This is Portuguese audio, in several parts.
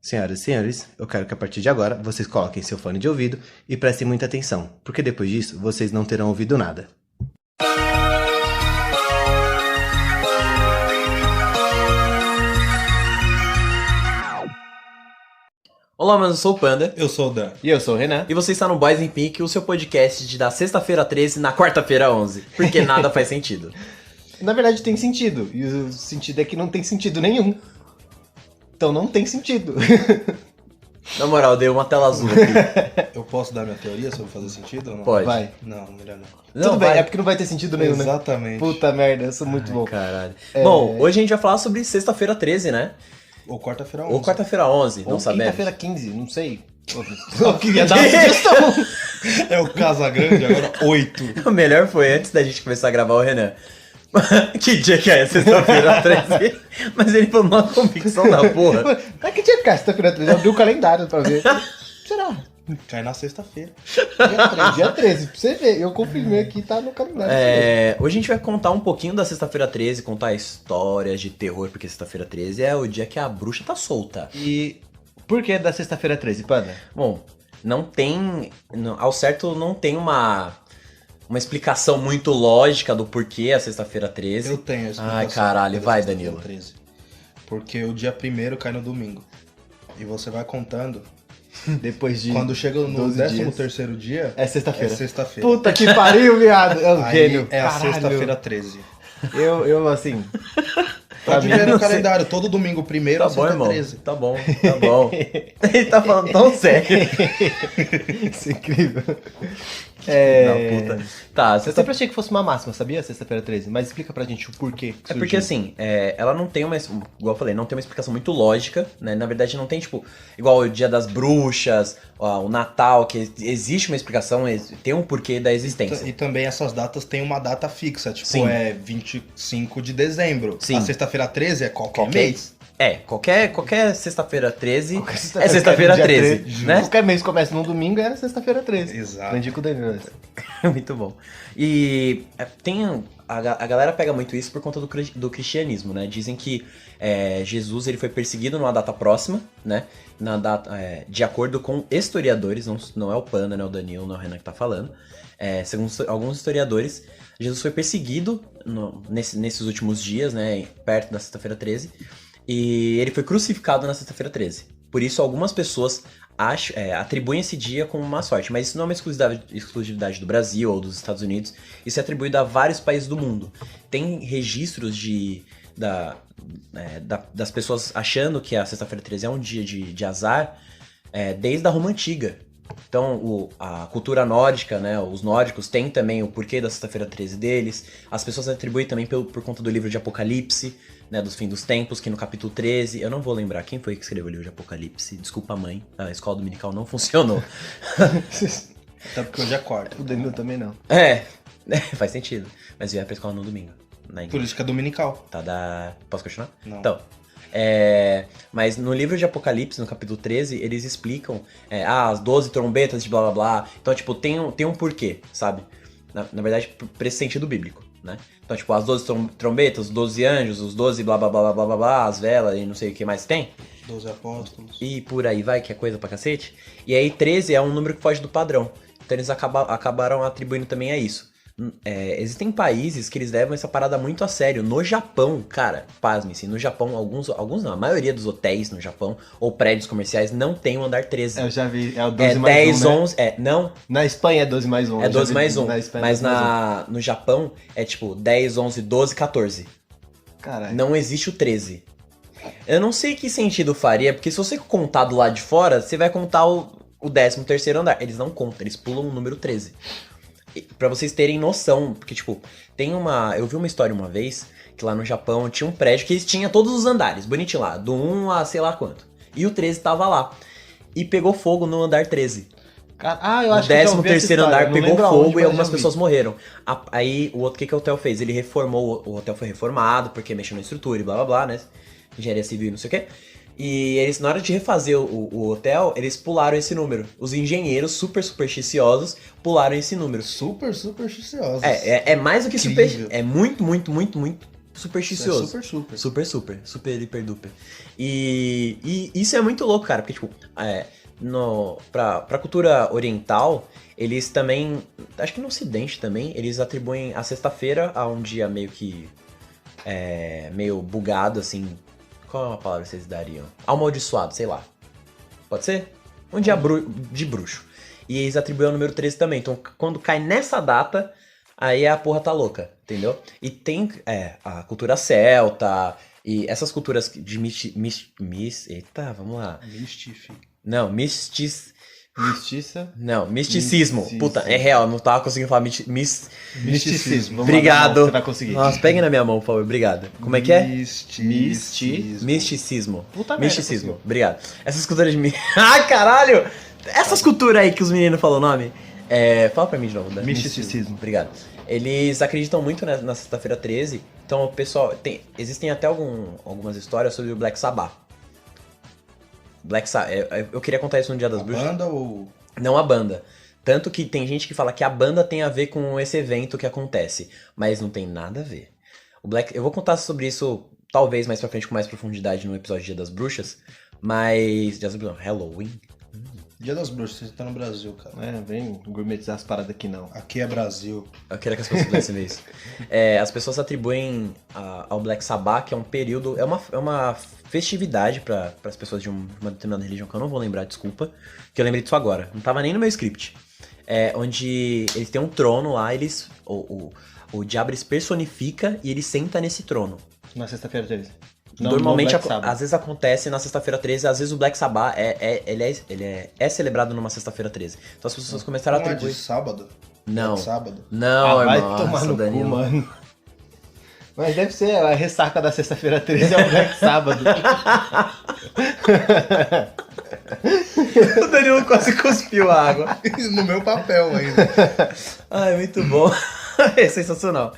Senhoras e senhores, eu quero que a partir de agora vocês coloquem seu fone de ouvido e prestem muita atenção, porque depois disso vocês não terão ouvido nada. Olá, mas eu sou o Panda. Eu sou o Dan. E eu sou o Renan. E você está no Boys in Pink, o seu podcast da sexta-feira 13 na quarta-feira 11. Porque nada faz sentido. Na verdade tem sentido, e o sentido é que não tem sentido nenhum. Então não tem sentido. Na moral, deu uma tela azul aqui. Eu posso dar minha teoria sobre fazer sentido ou não? Pode. Vai. Não, melhor não. Não, Tudo bem, vai. é porque não vai ter sentido nenhum, né? Exatamente. Puta merda, eu sou muito bom. Caralho. Bom, hoje a gente vai falar sobre sexta-feira 13, né? Ou quarta-feira 11. Ou quarta-feira 11, não Ou sabemos. quinta-feira 15, não sei. Eu queria dar uma sugestão. É o Casa Grande, agora 8. O melhor foi antes da gente começar a gravar o Renan. Que dia que é? Sexta-feira 13? Mas ele falou uma convicção da porra. Mas que dia que é sexta-feira 13? Eu abri o calendário pra ver. Será? Cai na sexta-feira. Dia 13, pra você ver. Eu confirmei aqui, tá no calendário. Hoje a gente vai contar um pouquinho da sexta-feira 13, contar histórias de terror, porque sexta-feira 13 é o dia que a bruxa tá solta. E por que da sexta-feira 13, Panda? Bom, não tem. Ao certo, não tem uma explicação muito lógica do porquê a sexta-feira 13. Eu tenho a explicação. Ai, caralho, da vai, sexta-feira Danilo. 13. Porque o dia 1º cai no domingo. E você vai contando. Depois de Quando chega no 12 dias. 13º dia, É sexta-feira. é sexta-feira. Puta que pariu, viado. É um Aí gênio. é a Caralho. sexta-feira 13. Eu assim... Pra Pode mim, ver não no sei. calendário, todo domingo primeiro, Tá a bom, sexta irmão. 13. Tá bom, tá bom. Ele tá falando tão sério. Isso é incrível. Não, puta. Tá, Eu sempre achei que fosse uma máxima, sabia? Sexta-feira 13. Mas explica pra gente o porquê. Que É porque assim, ela não tem uma, igual eu falei, não tem uma explicação muito lógica, né? Na verdade não tem, tipo, igual o Dia das Bruxas, ó, o Natal, que existe uma explicação, tem um porquê da existência. E também essas datas têm uma data fixa, tipo, Sim. é 25 de dezembro. Sim. A sexta-feira 13 é qualquer mês. Qualquer sexta-feira 13 Qualquer é sexta-feira dia 13, né? Qualquer mês começa num domingo, é sexta-feira 13. Exato. Aprendi com o Danilo. Muito bom. E a galera pega muito isso por conta do cristianismo, né? Dizem que Jesus ele foi perseguido numa data próxima, né? Na data, de acordo com historiadores, não é o Panda, não é o Danilo, não é o Renan que tá falando. Segundo alguns historiadores, Jesus foi perseguido nesses últimos dias, né? Perto da sexta-feira 13. E ele foi crucificado na sexta-feira 13. Por isso, algumas pessoas atribuem esse dia como uma sorte. Mas isso não é uma exclusividade do Brasil ou dos Estados Unidos. Isso é atribuído a vários países do mundo. Tem registros das pessoas achando que a sexta-feira 13 é um dia de azar desde a Roma Antiga. Então, a cultura nórdica, né, os nórdicos têm também o porquê da sexta-feira 13 deles. As pessoas atribuem também por conta do livro de Apocalipse, né, dos fins dos tempos, que no capítulo 13... Eu não vou lembrar quem foi que escreveu o livro de Apocalipse. Desculpa, mãe. A escola dominical não funcionou. Até porque hoje é quarta. O Danilo também não. Faz sentido. Mas vier pra escola no domingo. Na igreja. Política dominical. Posso continuar? Não. Então... mas no livro de Apocalipse, no capítulo 13, eles explicam as 12 trombetas de blá blá blá. Então, tipo, tem um porquê, sabe? Na verdade, pra esse sentido bíblico, né? Então, tipo, as 12 trombetas, os 12 anjos, os 12 blá blá blá blá blá blá blá, as velas e não sei o que mais tem. 12 apóstolos. E por aí vai, que é coisa pra cacete. E aí 13 é um número que foge do padrão. Então eles acabaram atribuindo também a isso. Existem países que eles levam essa parada muito a sério. No Japão, cara, pasme-se, no Japão, alguns não, a maioria dos hotéis no Japão, ou prédios comerciais, não tem o andar 13. Eu já vi, é o 12 mais 10, 1, né? 11, não, Na Espanha é 12 mais 1. é 12 mais 1, Na Espanha mas 12 mais no Japão é tipo 10, 11, 12, 14. 1. Caralho. Não existe o 13. Eu não sei que sentido faria, porque se você contar do lado de fora, você vai contar o 13º andar. Eles não contam, eles pulam o número 13. Pra vocês terem noção, porque tipo, eu vi uma história uma vez, que lá no Japão tinha um prédio que tinha todos os andares, bonitinho lá, do 1 a sei lá quanto. E o 13 tava lá. E pegou fogo no andar 13. Eu acho que eu já ouvi essa 13º história, andar não pegou lembro fogo aonde, e mas algumas já vi. pessoas morreram. Aí o outro, que o hotel fez? Ele reformou, o hotel foi reformado, porque mexeu na estrutura e blá blá blá, né? Engenharia civil e não sei o quê. E eles, na hora de refazer o hotel, eles pularam esse número. Os engenheiros super supersticiosos pularam esse número. Super supersticiosos. É mais do que Incrível. super... É muito, muito, muito, muito supersticioso. Super, super. Super, hiper, duper. E isso é muito louco, cara, porque, tipo, pra cultura oriental, eles também, acho que no ocidente também, eles atribuem a sexta-feira a um dia meio que, meio bugado, assim, qual é a palavra que vocês dariam? Amaldiçoado, sei lá. Pode ser? Um dia de bruxo. E eles atribuem o número 13 também, então quando cai nessa data, aí a porra tá louca, entendeu? E tem a cultura celta e essas culturas de eita, vamos lá. Não, Mistiça. Não, misticismo. Puta, é real, não tava conseguindo falar Misticismo. Vamos Obrigado. lá, você vai conseguir. Nossa, pegue na minha mão, por favor. Obrigado. Como é que é? Misticismo. Puta merda, misticismo. Obrigado. Essas culturas de Ai, caralho! Essas culturas aí que os meninos falam o nome. Fala pra mim de novo, né? Misticismo. Obrigado. Eles acreditam muito na sexta-feira 13. Então, o pessoal. Existem até algumas histórias sobre o Black Sabbath. Eu queria contar isso no Dia das Bruxas. Banda ou... Não a banda. Tanto que tem gente que fala que a banda tem a ver com esse evento que acontece. Mas não tem nada a ver. Eu vou contar sobre isso, talvez, mais pra frente, com mais profundidade no episódio Dia das Bruxas. Mas... Halloween? Dia das Bruxas, você tá no Brasil, cara. Vem gourmetizar as paradas aqui não. Aqui é Brasil. Eu queria que as pessoas pudessem ver isso. As pessoas atribuem ao Black Sabbath, que é um período... É uma festividade para as pessoas de uma determinada religião, que eu não vou lembrar, desculpa. Que eu lembrei disso agora. Não tava nem no meu script. Onde eles têm um trono lá, o diabo se personifica e ele senta nesse trono. Na sexta-feira 13. Normalmente, às vezes acontece na sexta-feira 13, às vezes o Black Sabbath ele é celebrado numa sexta-feira 13. Então as pessoas começaram a atribuir... de sábado? Não. De sábado? Não, vai irmão. tomar no Danilo. cu, mano. Mas deve ser a ressaca da sexta-feira 13 é o Black Sábado. O Danilo quase cuspiu a água. No meu papel ainda. Ai, muito bom. É sensacional.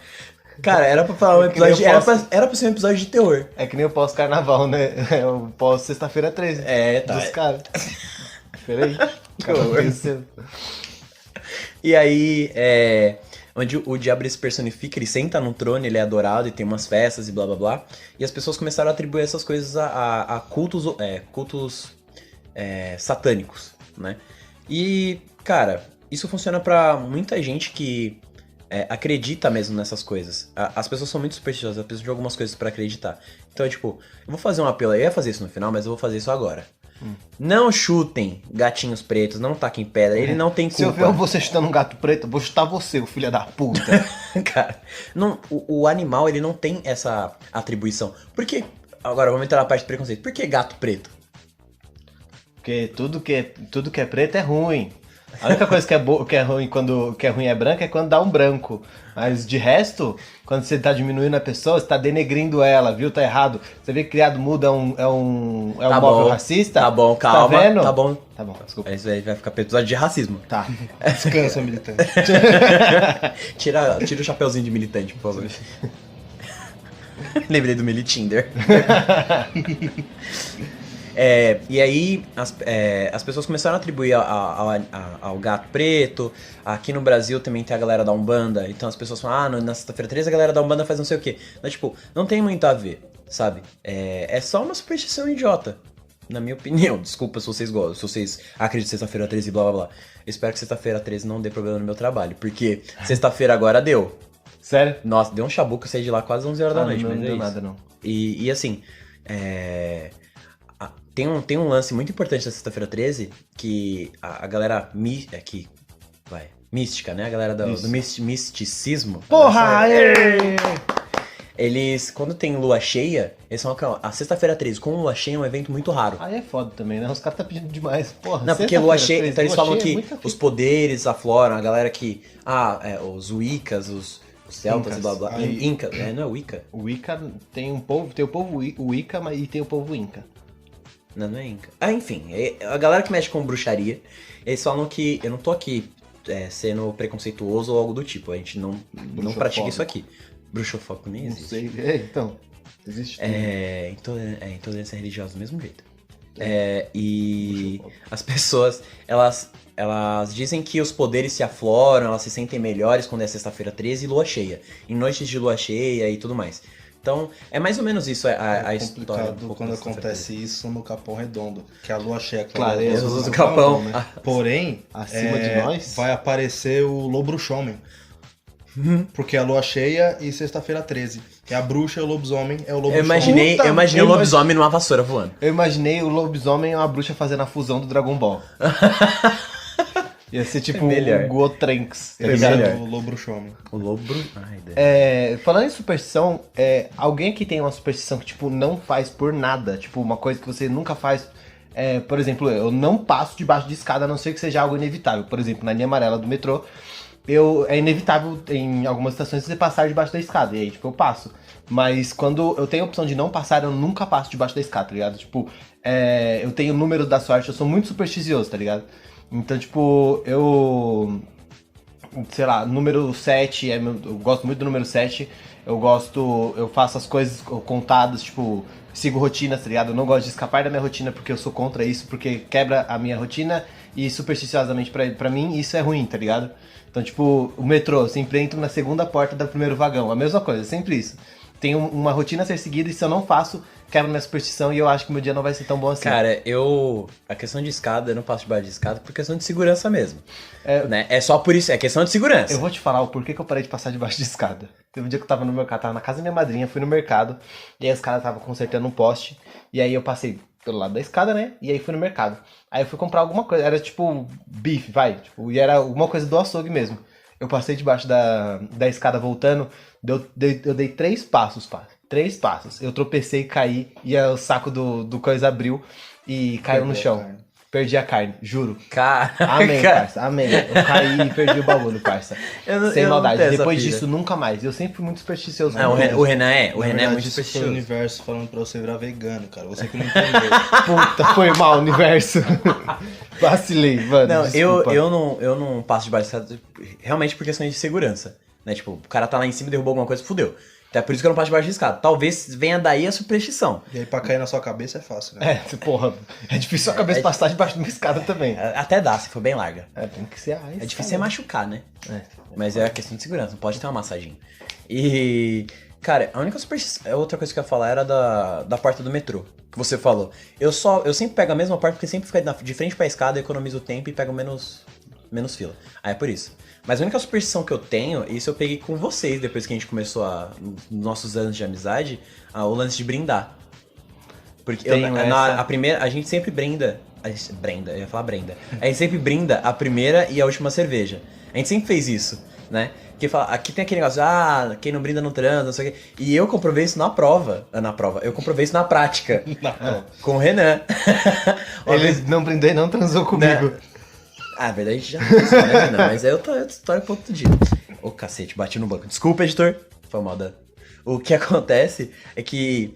Cara, era pra falar um episódio... Era pra ser um episódio de terror. É que nem o pós-carnaval, né? É o pós-sexta-feira 13. Tá. Dos caras. Diferente. Que horror. E aí, onde o diabo se personifica, ele senta num trono, ele é adorado e tem umas festas e blá blá blá. E as pessoas começaram a atribuir essas coisas a cultos satânicos, né? E, cara, isso funciona pra muita gente que acredita mesmo nessas coisas. As pessoas são muito supersticiosas, elas precisam de algumas coisas pra acreditar. Então, eu vou fazer um apelo, eu ia fazer isso no final, mas eu vou fazer isso agora. Não chutem gatinhos pretos, não taquem pedra, ele não tem culpa. Se eu ver você chutando um gato preto, eu vou chutar você, o filho da puta. Cara, o animal, ele não tem essa atribuição. Por que... Agora, vamos entrar na parte de preconceito. Por que gato preto? Porque tudo que é preto é ruim. A única coisa que é ruim quando que é ruim é branco é quando dá um branco. Mas de resto, quando você tá diminuindo a pessoa, você tá denegrindo ela, viu? Tá errado. Você vê que criado mudo é um móvel racista? Tá bom, calma. Tá vendo? Tá bom. Tá bom, desculpa. Isso aí vai ficar pro episódio de racismo. Tá. Descansa, militante. Tira o chapeuzinho de militante, por favor. Lembrei do Militinder. E aí as pessoas começaram a atribuir ao gato preto. Aqui no Brasil também tem a galera da Umbanda. Então as pessoas falam, na sexta-feira 13 a galera da Umbanda faz não sei o quê. Mas não tem muito a ver, sabe? É só uma superstição idiota, na minha opinião. Desculpa se vocês gostam, se vocês acreditam em sexta-feira 13 e blá blá blá. Eu espero que sexta-feira 13 não dê problema no meu trabalho, porque sexta-feira agora deu. Sério? Nossa, deu um chabuco, eu saí de lá quase 11 horas da noite. Não mas deu isso. nada, não. E assim, tem um lance muito importante da sexta-feira 13, que a galera mística, né? A galera do misticismo. Porra! Eles, quando tem lua cheia, eles falam que a sexta-feira 13 com lua cheia é um evento muito raro. Aí é foda também, né? Os caras tá pedindo demais. Porra, não, porque lua cheia, 13, então eles falam que os os poderes afloram, a galera que... os Wiccas, os celtas e blá blá. Inca, não é Wicca? O Wicca tem o povo Wicca e tem o povo Inca. Não é Inca. Enfim, a galera que mexe com bruxaria, eles falam que eu não tô aqui sendo preconceituoso ou algo do tipo, a gente não pratica isso aqui. Bruxofóbico nem existe. Não sei, então, existe intolerância religiosa do mesmo jeito. E as pessoas, elas dizem que os poderes se afloram, elas se sentem melhores quando é sexta-feira 13 e lua cheia. Em noites de lua cheia e tudo mais. Então, é mais ou menos isso a história. complicado um pouco quando da Santa acontece isso no Capão Redondo, que a lua cheia, Clareza Cruz. Do Capão. né? Porém, Acima de nós. vai aparecer o Lobruxomem. Porque é a lua cheia e sexta-feira 13. Que a bruxa e o lobisomem é o Eu Lobruxomem. imaginei, Puta, eu imaginei eu o lobisomem numa vassoura voando. Eu imaginei o lobisomem e uma bruxa fazendo a fusão do Dragon Ball. Ia ser tipo melhor. o Gotenks, tá É ligado? melhor. O Lobruxomem. O lobo... Ai, Falando em superstição, alguém que tem uma superstição que, tipo, não faz por nada, tipo, uma coisa que você nunca faz, por exemplo, eu não passo debaixo de escada, a não ser que seja algo inevitável. Por exemplo, na linha amarela do metrô, é inevitável em algumas estações você passar debaixo da escada, e aí, tipo, eu passo. Mas quando eu tenho a opção de não passar, eu nunca passo debaixo da escada, tá ligado? Tipo, eu tenho o número da sorte, eu sou muito supersticioso, tá ligado? Então, tipo, sei lá, número 7, eu gosto muito do número 7, eu faço as coisas contadas, tipo, sigo rotinas, tá ligado? Eu não gosto de escapar da minha rotina porque eu sou contra isso, porque quebra a minha rotina e supersticiosamente pra mim isso é ruim, tá ligado? Então, tipo, o metrô, eu sempre entro na segunda porta do primeiro vagão, a mesma coisa, sempre isso. Tenho uma rotina a ser seguida e se eu não faço, quebra minha superstição e eu acho que meu dia não vai ser tão bom assim. Cara, a questão de escada, eu não passo debaixo de escada por questão de segurança mesmo. Né? É só por isso, é questão de segurança. Eu vou te falar o porquê que eu parei de passar debaixo de escada. Teve um dia que eu tava no mercado, tava na casa da minha madrinha, fui no mercado, e aí os caras estavam consertando um poste, e aí eu passei pelo lado da escada, né? E aí fui no mercado. Aí eu fui comprar alguma coisa, era tipo bife, tipo, e era alguma coisa do açougue mesmo. Eu passei debaixo da escada voltando, eu dei 3 passos, pá. 3 passos. Eu tropecei, caí, e o saco do coisa abriu e caiu no chão. Perdi a carne, juro. Cara, Amém, parça, amém. Eu caí e perdi o bagulho, parça. Sem maldade. Depois disso, nunca mais. Eu sempre fui muito supersticioso. Não, o Renan é muito isso foi o supersticioso. universo falando pra você virar vegano, cara. Você que não entendeu. Puta, foi mal, universo. Vacilei, mano. Não, desculpa. eu não passo debaixo de escada realmente por questões de segurança. Né? Tipo, o cara tá lá em cima e derrubou alguma coisa, fudeu. Então é por isso que eu não passo debaixo de escada. Talvez venha daí a superstição. E aí pra cair na sua cabeça é fácil, né? Porra, é difícil a cabeça passar debaixo de uma escada também. Até dá, se for bem larga. Tem que ser É difícil você machucar, né? É. Mas é a questão de segurança, não pode ter uma massaginha. E, cara, a única superstição. Outra coisa que eu ia falar era da porta do metrô, que você falou. Eu sempre pego a mesma porta, porque sempre fica de frente pra escada, economizo o tempo e pego menos fila. Aí é por isso. Mas a única superstição que eu tenho, isso eu peguei com vocês depois que a gente começou nos nossos anos de amizade, o lance de brindar. Porque a gente sempre brenda. Eu ia falar Brenda. A gente sempre brinda a primeira e a última cerveja. A gente sempre fez isso, né? Que fala, aqui tem aquele negócio, quem não brinda não transa, não sei o quê. E eu comprovei isso na prova. Eu comprovei isso na prática. Com o Renan. Ele não brindou e não transou comigo. Né? A verdade a gente já fez isso, né, Renan? Mas é outra história pro outro dia. Ô, cacete, bati no banco. Desculpa, editor. Foi mal da... O que acontece é que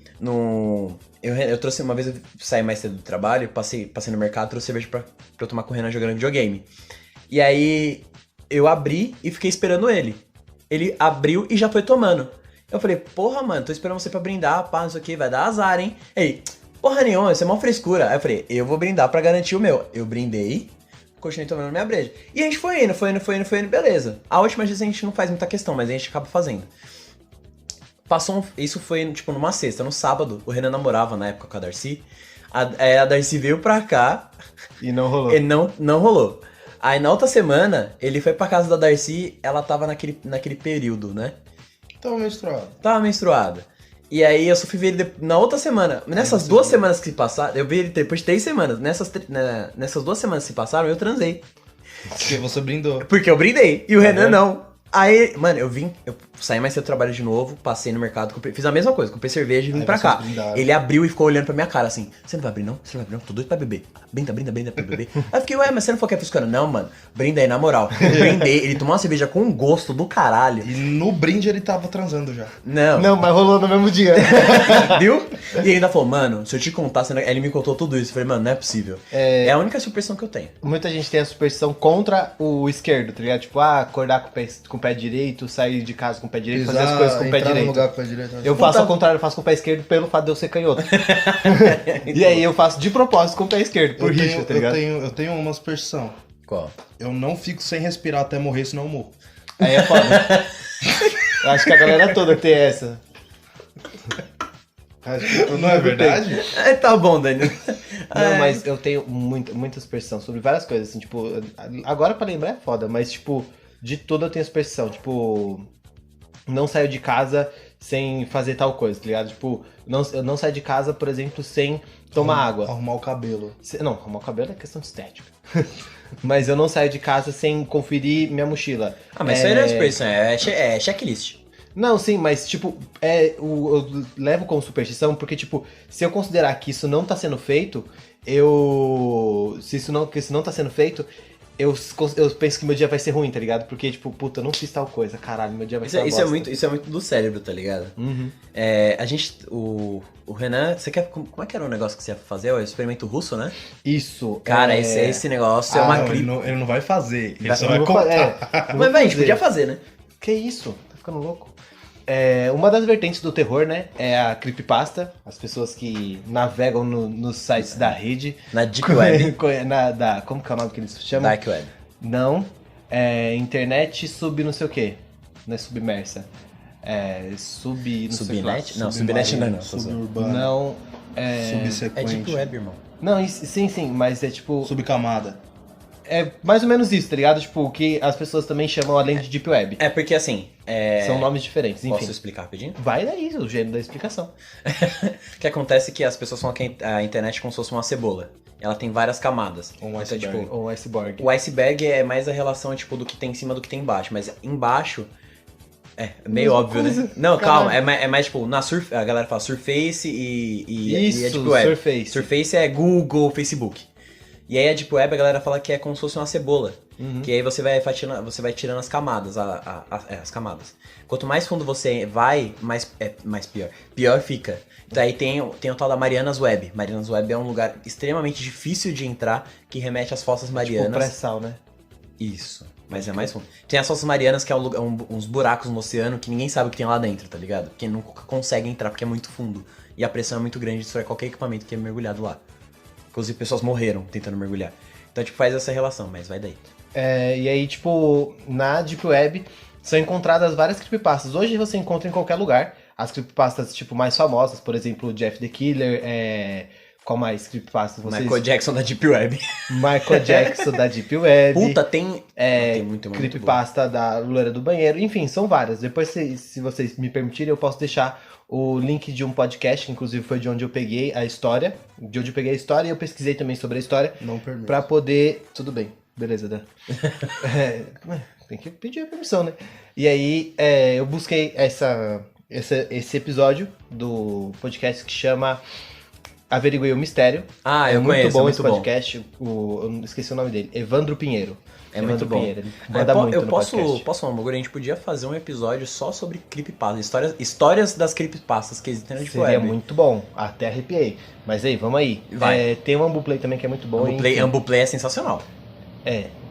eu trouxe uma vez, eu saí mais cedo do trabalho, passei no mercado, trouxe cerveja pra eu tomar com o Renan jogando videogame. E aí eu abri e fiquei esperando ele. Ele abriu e já foi tomando. Eu falei, porra, mano, tô esperando você pra brindar, pá, não sei o que, vai dar azar, hein? Ele, porra nenhuma, isso é mó frescura. Aí eu falei, eu vou brindar pra garantir o meu. Eu brindei, continuei tomando minha breja. E a gente foi indo, beleza. A última vez a gente não faz muita questão, mas a gente acaba fazendo. Isso foi, tipo, numa sexta. No sábado, o Renan namorava na época com a Darcy. A Darcy veio pra cá. E não rolou. Ele não rolou. Aí na outra semana, ele foi pra casa da Darcy, ela tava naquele período, né? Tava menstruada. E aí eu só fui ver ele na outra semana. Nessas 2 semanas que se passaram, eu vi ele depois de 3 semanas. Nessas 2 semanas que se passaram, eu transei. Porque você brindou. Porque eu brindei. E o Renan não. Aí, mano, eu saí mais cedo do trabalho de novo, passei no mercado, fiz a mesma coisa, comprei cerveja e vim pra cá. Brindaram. Ele abriu e ficou olhando pra minha cara assim, você não vai abrir não? Você não vai abrir não? Tô doido pra beber. Brinda pra beber. Aí eu fiquei, ué, mas você não falou que é fuscando? Não, mano, brinda aí, na moral. Eu brindei, ele tomou uma cerveja com um gosto do caralho. E no brinde ele tava transando já. Não, mas rolou no mesmo dia. Viu? E ele ainda falou, mano, se eu te contar, ele me contou tudo isso. Eu falei, mano, não é possível. É a única superstição que eu tenho. Muita gente tem a superstição contra o esquerdo, tá ligado? Tipo, acordar com o pé direito, sair de casa com o pé direito, fazer as coisas com o pé direito. Lugar com o pé direito. Eu faço ao contrário, eu faço com o pé esquerdo pelo fato de eu ser canhoto. E aí eu faço de propósito com o pé esquerdo, por rixa, tá ligado? Eu tenho uma superstição. Qual? Eu não fico sem respirar até morrer, senão eu morro. Aí é foda. Eu acho que a galera toda tem essa. Não é verdade? Tá bom, Daniel. Não, mas eu tenho muita superstição sobre várias coisas, assim, tipo, agora pra lembrar é foda, mas, tipo, de tudo eu tenho superstição, tipo, não saio de casa sem fazer tal coisa, tá ligado? Tipo, eu não saio de casa, por exemplo, sem tomar água. Arrumar o cabelo. Não, arrumar o cabelo é questão de estética. Mas eu não saio de casa sem conferir minha mochila. Mas isso aí não é superstição, é checklist. Não, sim, mas, tipo, eu levo como superstição porque, tipo, se eu considerar que isso não tá sendo feito, Se isso não tá sendo feito, eu penso que meu dia vai ser ruim, tá ligado? Porque, tipo, puta, eu não fiz tal coisa, caralho, meu dia vai ser uma Isso bosta. é muito do cérebro, tá ligado? Uhum. O Renan, você quer. Como é que era o negócio que você ia fazer? O experimento russo, né? Isso. Cara, esse negócio é uma Não, gripe. ele não vai fazer. Ele só Eu vai não vou contar. não Mas, vou vai, a gente fazer. podia fazer, né? Que isso? Tá ficando louco? Uma das vertentes do terror, né, é a creepypasta. As pessoas que navegam nos sites da rede. Na Deep Web. Como que é o nome que eles chamam? Dark Web. Não. Internet sub não sei o quê. Não é submersa. Não sei Subnet? o que lá. Não, subnet não. Suburbano. Não. É Subsequente. Deep Web, irmão. Não, sim, mas é tipo... Subcamada. É mais ou menos isso, tá ligado? Tipo, que as pessoas também chamam além de Deep Web. É porque assim. São nomes diferentes, enfim. Posso explicar rapidinho? Vai daí, o gênero da explicação. O que acontece é que as pessoas falam que a internet é como se fosse uma cebola. Ela tem várias camadas. Um Então, iceberg. tipo, Ou iceberg. o iceberg é mais a relação, tipo, do que tem em cima do que tem embaixo. Mas embaixo... É meio Mesma óbvio, coisa. né? Não, Caralho. calma. É mais, tipo, a galera fala Surface e Isso, a Deep Web. Surface. Surface é Google, Facebook. E aí a Deep Web a galera fala que é como se fosse uma cebola. Uhum. Que aí você vai tirando as camadas, as camadas. Quanto mais fundo você vai, mais pior. Pior fica. Então aí tem o tal da Marianas Web. Marianas Web é um lugar extremamente difícil de entrar, que remete às Fossas Tipo Marianas. pré-sal, né? Isso, mas é mais fundo. Tem as Fossas Marianas, que é uns buracos no oceano que ninguém sabe o que tem lá dentro, tá ligado? Porque nunca consegue entrar porque é muito fundo. E a pressão é muito grande, destrói qualquer equipamento que é mergulhado lá. Inclusive pessoas morreram tentando mergulhar. Então, tipo, faz essa relação, mas vai daí. E aí, tipo, na Deep Web são encontradas várias creepypastas. Hoje você encontra em qualquer lugar. As creepypastas, tipo, mais famosas, por exemplo, Jeff the Killer, qual mais creepypastas vocês... Michael Jackson da Deep Web. Michael Jackson da Deep Web. Puta, tem muito Creepypasta da loira do banheiro. Enfim, são várias. Depois, se vocês me permitirem, eu posso deixar o link de um podcast, que inclusive foi de onde eu peguei a história. De onde eu peguei a história e eu pesquisei também sobre a história. Não permite. Pra poder... Tudo bem. Beleza, Dan. Tem que pedir a permissão, né? E aí, eu busquei esse episódio do podcast que chama Averiguei o Mistério. Eu muito conheço, bom muito esse bom. podcast. Eu não esqueci o nome dele. Evandro Pinheiro. É muito bom. Pinheiro. Ele manda muito no podcast. Posso falar, Moguri? A gente podia fazer um episódio só sobre creepypasta. Histórias das creepypastas que existem na Deep Seria Web. muito bom. Até arrepiei. Mas aí, vamos aí. Vai. Tem um Ambuplay também que é muito bom. Ambuplay é sensacional.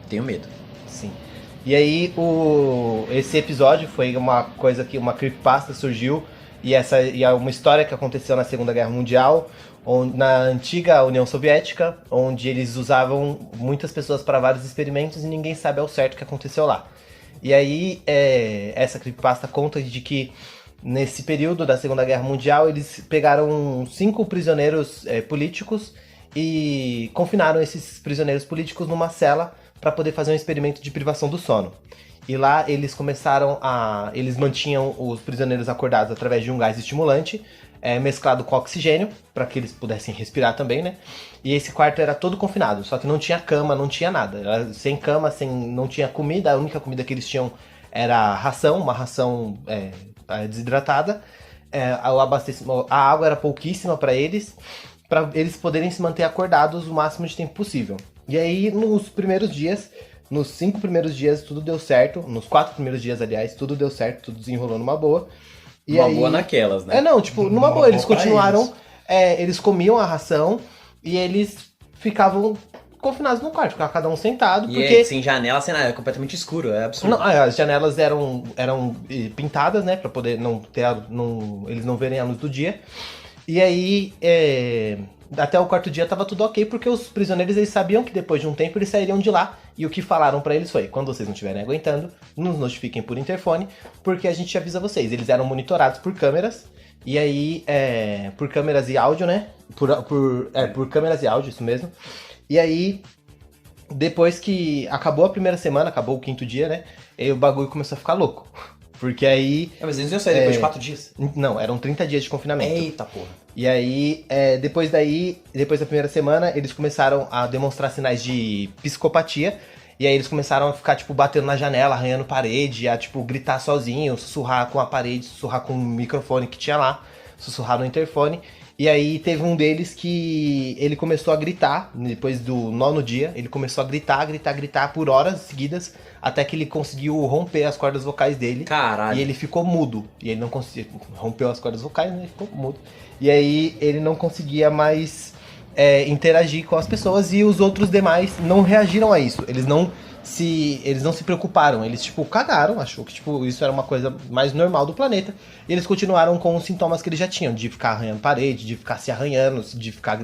Tenho medo. Sim. E aí, esse episódio foi uma coisa que uma creepypasta surgiu e é uma história que aconteceu na Segunda Guerra Mundial, na antiga União Soviética, onde eles usavam muitas pessoas para vários experimentos e ninguém sabe ao certo o que aconteceu lá. E aí, essa creepypasta conta de que nesse período da Segunda Guerra Mundial eles pegaram 5 prisioneiros políticos e confinaram esses prisioneiros políticos numa cela para poder fazer um experimento de privação do sono. E lá eles eles mantinham os prisioneiros acordados através de um gás estimulante, mesclado com oxigênio, para que eles pudessem respirar também, né? E esse quarto era todo confinado, só que não tinha cama, não tinha nada. Era sem cama, não tinha comida, a única comida que eles tinham era ração, uma ração desidratada. A água era pouquíssima para eles poderem se manter acordados o máximo de tempo possível. E aí, nos 5 primeiros dias, tudo deu certo. Nos 4 primeiros dias, aliás, tudo deu certo, tudo desenrolou numa boa. E Uma aí, boa naquelas, né? Numa boa. Eles boa pra continuaram, eles comiam a ração e eles ficavam confinados num quarto, ficava cada um sentado, porque... sem janela, sem nada, é completamente escuro, é absurdo. Não, as janelas eram pintadas, né, pra poder eles não verem a luz do dia. E aí, até o quarto dia tava tudo ok, porque os prisioneiros eles sabiam que depois de um tempo eles sairiam de lá. E o que falaram pra eles foi: quando vocês não estiverem aguentando, nos notifiquem por interfone, porque a gente avisa vocês. Eles eram monitorados por câmeras E aí, por câmeras e áudio, né? Por câmeras e áudio, isso mesmo. E aí, depois que acabou a primeira semana, acabou o 5º dia, né? E o bagulho começou a ficar louco. Porque aí... Mas eles iam sair depois de 4 dias? Não, eram 30 dias de confinamento. Eita porra. E aí, depois da primeira semana, eles começaram a demonstrar sinais de psicopatia. E aí eles começaram a ficar, tipo, batendo na janela, arranhando parede, a, tipo, gritar sozinho, sussurrar com a parede, sussurrar com o microfone que tinha lá, sussurrar no interfone. E aí teve um deles que ele começou a gritar, depois do 9º dia, ele começou a gritar por horas seguidas, até que ele conseguiu romper as cordas vocais dele. Caralho. E ele ficou mudo. E ele não conseguia, rompeu as cordas vocais, né, ele ficou mudo. E aí ele não conseguia mais interagir com as pessoas e os outros demais não reagiram a isso. Eles não se preocuparam, eles, tipo, cagaram, achou que, tipo, isso era uma coisa mais normal do planeta, e eles continuaram com os sintomas que eles já tinham, de ficar arranhando parede, de ficar se arranhando, de ficar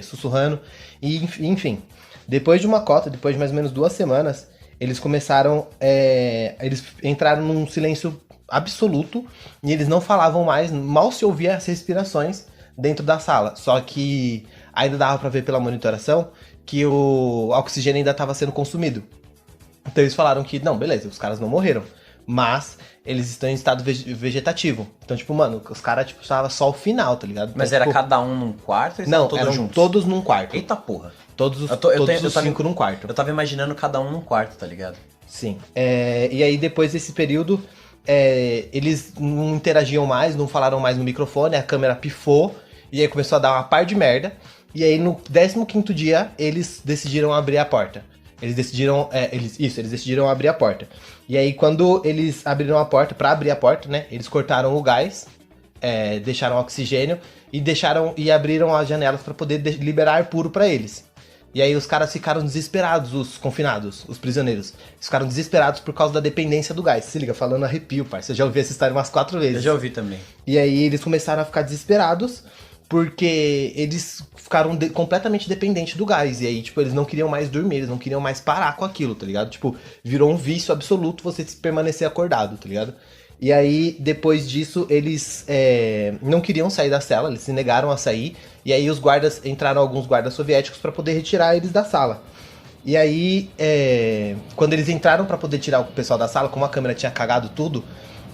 sussurrando, e enfim. Depois de mais ou menos 2 semanas, eles começaram, eles entraram num silêncio absoluto, e eles não falavam mais, mal se ouvia as respirações dentro da sala, só que ainda dava pra ver pela monitoração que o oxigênio ainda estava sendo consumido. Então eles falaram que, não, beleza, os caras não morreram, mas eles estão em estado vegetativo. Então, tipo, mano, os caras, tipo, estavam só o final, tá ligado? Então, Mas era tipo, cada um num quarto? Eles não, todos eram juntos? todos num quarto. Eita porra. Todos os Eu tava 5 num quarto. Eu tava imaginando cada um num quarto, tá ligado? Sim. E aí, depois desse período, eles não interagiam mais, não falaram mais no microfone, a câmera pifou, e aí começou a dar uma par de merda. E aí, no 15º dia, eles decidiram abrir a porta. Eles decidiram abrir a porta. E aí, quando eles abriram a porta, pra abrir a porta, né, eles cortaram o gás, deixaram oxigênio e abriram as janelas pra poder liberar ar puro pra eles. E aí os caras ficaram desesperados, os confinados, os prisioneiros. Eles ficaram desesperados por causa da dependência do gás. Se liga, falando arrepio, parça. Eu já ouvi essa história umas 4 vezes. Eu já ouvi também. E aí eles começaram a ficar desesperados porque eles ficaram completamente dependentes do gás. E aí, tipo, eles não queriam mais dormir, eles não queriam mais parar com aquilo, tá ligado? Tipo, virou um vício absoluto você permanecer acordado, tá ligado? E aí, depois disso, eles não queriam sair da cela, eles se negaram a sair. E aí entraram alguns guardas soviéticos para poder retirar eles da sala. E aí, quando eles entraram para poder tirar o pessoal da sala, como a câmera tinha cagado tudo,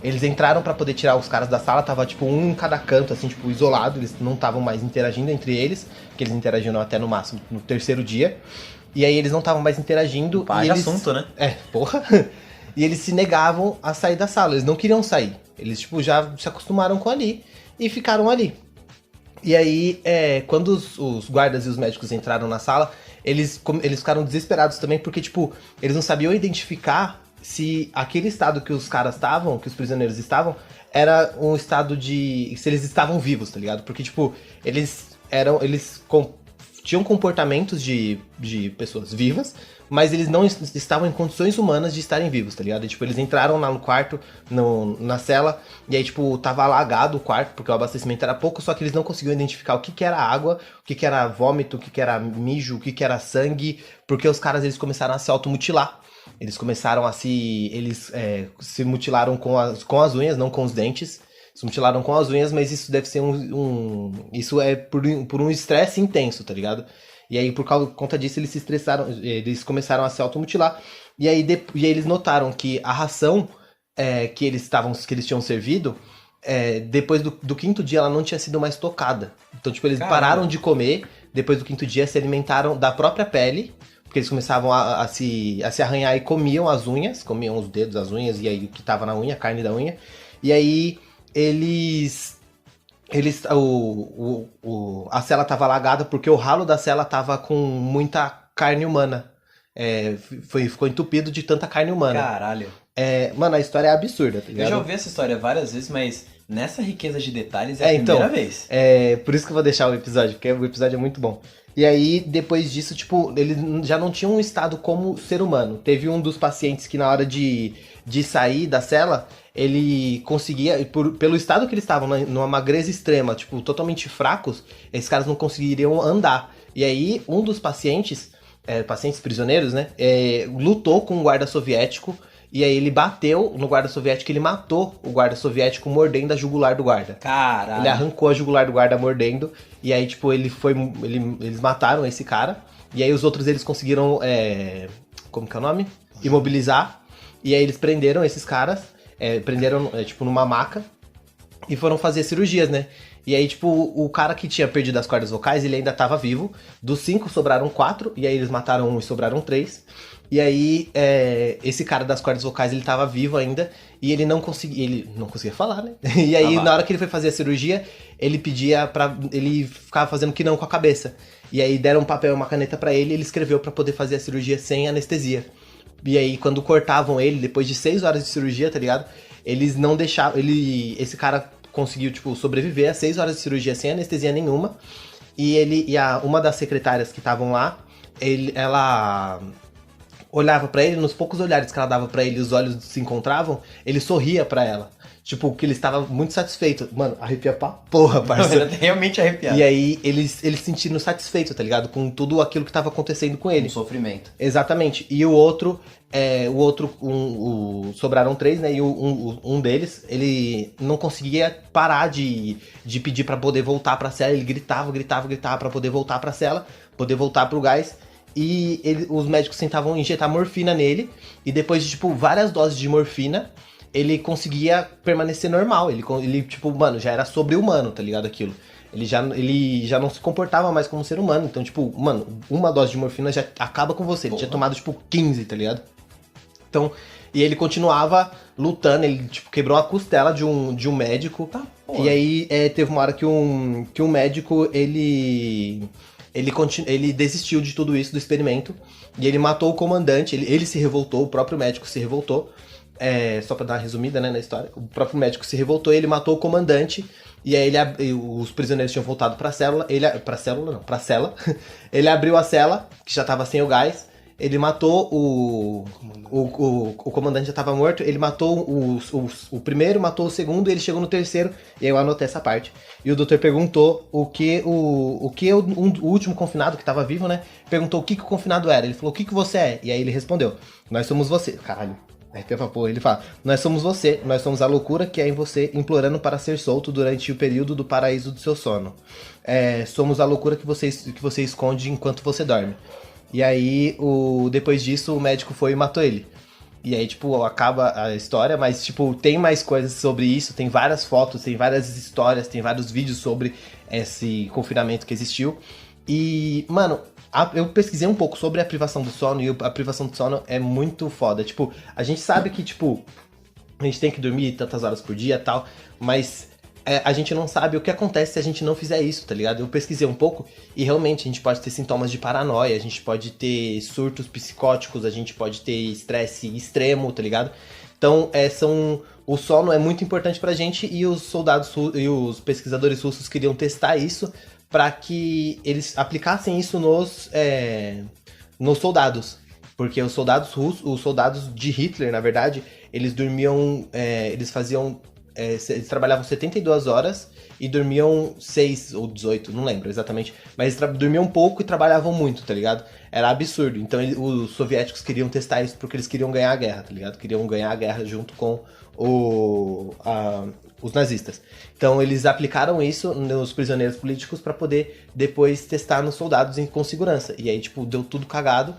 eles entraram pra poder tirar os caras da sala, tava tipo um em cada canto, assim, tipo, isolado, eles não estavam mais interagindo entre eles, que eles interagiram até no máximo no 3º dia. E aí eles não estavam mais interagindo. Pá, e de eles... assunto, né? Porra. E eles se negavam a sair da sala, eles não queriam sair. Eles, tipo, já se acostumaram com ali e ficaram ali. E aí, quando os guardas e os médicos entraram na sala, eles ficaram desesperados também, porque, tipo, eles não sabiam identificar se aquele estado que os caras estavam, que os prisioneiros estavam, era um estado se eles estavam vivos, tá ligado? Porque, tipo, eles tinham comportamentos de pessoas vivas, mas eles não estavam em condições humanas de estarem vivos, tá ligado? E, tipo, eles entraram lá no quarto, na cela, e aí, tipo, tava alagado o quarto, porque o abastecimento era pouco, só que eles não conseguiam identificar o que era água, o que era vômito, o que era mijo, o que era sangue, porque os caras, eles começaram a se automutilar. Eles começaram a eles se mutilaram com as unhas, não com os dentes. Se mutilaram com as unhas, mas isso deve ser isso é por um estresse intenso, tá ligado? E aí, por conta disso, eles se estressaram, eles começaram a se automutilar. E aí eles notaram que a ração que eles tinham servido, depois do 5º dia, ela não tinha sido mais tocada. Então, tipo, eles pararam de comer, depois do 5º dia, se alimentaram da própria pele, porque eles começavam a se arranhar e comiam as unhas, comiam os dedos, as unhas, e aí o que tava na unha, a carne da unha. E aí a cela tava alagada porque o ralo da cela tava com muita carne humana. Ficou entupido de tanta carne humana. Caralho. Mano, a história é absurda, tá ligado? Eu já ouvi essa história várias vezes, mas nessa riqueza de detalhes é a primeira vez. Por isso que eu vou deixar o episódio, porque o episódio é muito bom. E aí, depois disso, tipo, eles já não tinham um estado como ser humano. Teve um dos pacientes que na hora de sair da cela, ele conseguia, pelo estado que eles estavam, numa magreza extrema, tipo, totalmente fracos, esses caras não conseguiriam andar. E aí, um dos pacientes prisioneiros, né, lutou com um guarda soviético E aí ele bateu no guarda soviético, ele matou o guarda soviético mordendo a jugular do guarda. Caralho. Ele arrancou a jugular do guarda mordendo, e aí, tipo, eles mataram esse cara, e aí os outros eles conseguiram, como que é o nome? Imobilizar, e aí eles prenderam esses caras, prenderam, tipo, numa maca, e foram fazer cirurgias, né? E aí, tipo, o cara que tinha perdido as cordas vocais, ele ainda tava vivo, dos 5 sobraram 4, e aí eles mataram 1 e sobraram 3. E aí, esse cara das cordas vocais, ele tava vivo ainda, e ele não conseguia falar, né? E aí, na hora que ele foi fazer a cirurgia, ele pedia pra... ele ficava fazendo que não com a cabeça. E aí, deram um papel e uma caneta pra ele, e ele escreveu pra poder fazer a cirurgia sem anestesia. E aí, quando cortavam ele, depois de 6 horas de cirurgia, tá ligado? Eles não deixavam... esse cara conseguiu, tipo, sobreviver a 6 horas de cirurgia sem anestesia nenhuma. E uma das secretárias que estavam lá, ela... olhava pra ele, nos poucos olhares que ela dava pra ele, os olhos se encontravam, ele sorria pra ela. Tipo, que ele estava muito satisfeito. Mano, arrepia pra porra, parceiro. Realmente arrepiado. E aí, eles se sentindo satisfeitos, tá ligado? Com tudo aquilo que tava acontecendo com ele. Um sofrimento. Exatamente. E o outro, sobraram 3, né? E um deles, ele não conseguia parar de pedir pra poder voltar pra cela. Ele gritava pra poder voltar pra cela, poder voltar pro gás. E os médicos tentavam injetar morfina nele. E depois de, tipo, várias doses de morfina, ele conseguia permanecer normal. Ele tipo, mano, já era sobre-humano, tá ligado? Aquilo. Ele já não se comportava mais como ser humano. Então, tipo, mano, uma dose de morfina já acaba com você. Ele tinha tomado, tipo, 15, tá ligado? Então, e ele continuava lutando. Ele, tipo, quebrou a costela de um médico. Tá, e aí, teve uma hora que um médico, ele desistiu de tudo isso, do experimento, e ele matou o comandante, ele se revoltou, o próprio médico se revoltou, só pra dar uma resumida, né, na história, o próprio médico se revoltou, ele matou o comandante, e aí os prisioneiros tinham voltado pra cela, ele abriu a cela, que já tava sem o gás, ele matou o comandante, já tava morto, ele matou o primeiro, matou o segundo, ele chegou no terceiro, e aí eu anotei essa parte. E o doutor perguntou o último confinado, que tava vivo, né, perguntou o que o confinado era. Ele falou, o que você é? E aí ele respondeu, nós somos você. Caralho, ele fala, nós somos você, nós somos a loucura que é em você, implorando para ser solto durante o período do paraíso do seu sono. Somos a loucura que você esconde enquanto você dorme. E aí, depois disso, o médico foi e matou ele. E aí, tipo, acaba a história, mas, tipo, tem mais coisas sobre isso, tem várias fotos, tem várias histórias, tem vários vídeos sobre esse confinamento que existiu. E, mano, eu pesquisei um pouco sobre a privação do sono, e a privação do sono é muito foda. Tipo, a gente sabe que, tipo, a gente tem que dormir tantas horas por dia e tal, mas... a gente não sabe o que acontece se a gente não fizer isso, tá ligado? Eu pesquisei um pouco e realmente a gente pode ter sintomas de paranoia, a gente pode ter surtos psicóticos, a gente pode ter estresse extremo, tá ligado? Então, o sono é muito importante pra gente e os soldados e os pesquisadores russos queriam testar isso pra que eles aplicassem isso nos soldados. Porque os soldados de Hitler, na verdade, eles dormiam, eles faziam... eles trabalhavam 72 horas e dormiam 6 ou 18, não lembro exatamente. Mas eles dormiam pouco e trabalhavam muito, tá ligado? Era absurdo. Então os soviéticos queriam testar isso porque eles queriam ganhar a guerra, tá ligado? Queriam ganhar a guerra junto com os nazistas. Então eles aplicaram isso nos prisioneiros políticos pra poder depois testar nos soldados com segurança. E aí, tipo, deu tudo cagado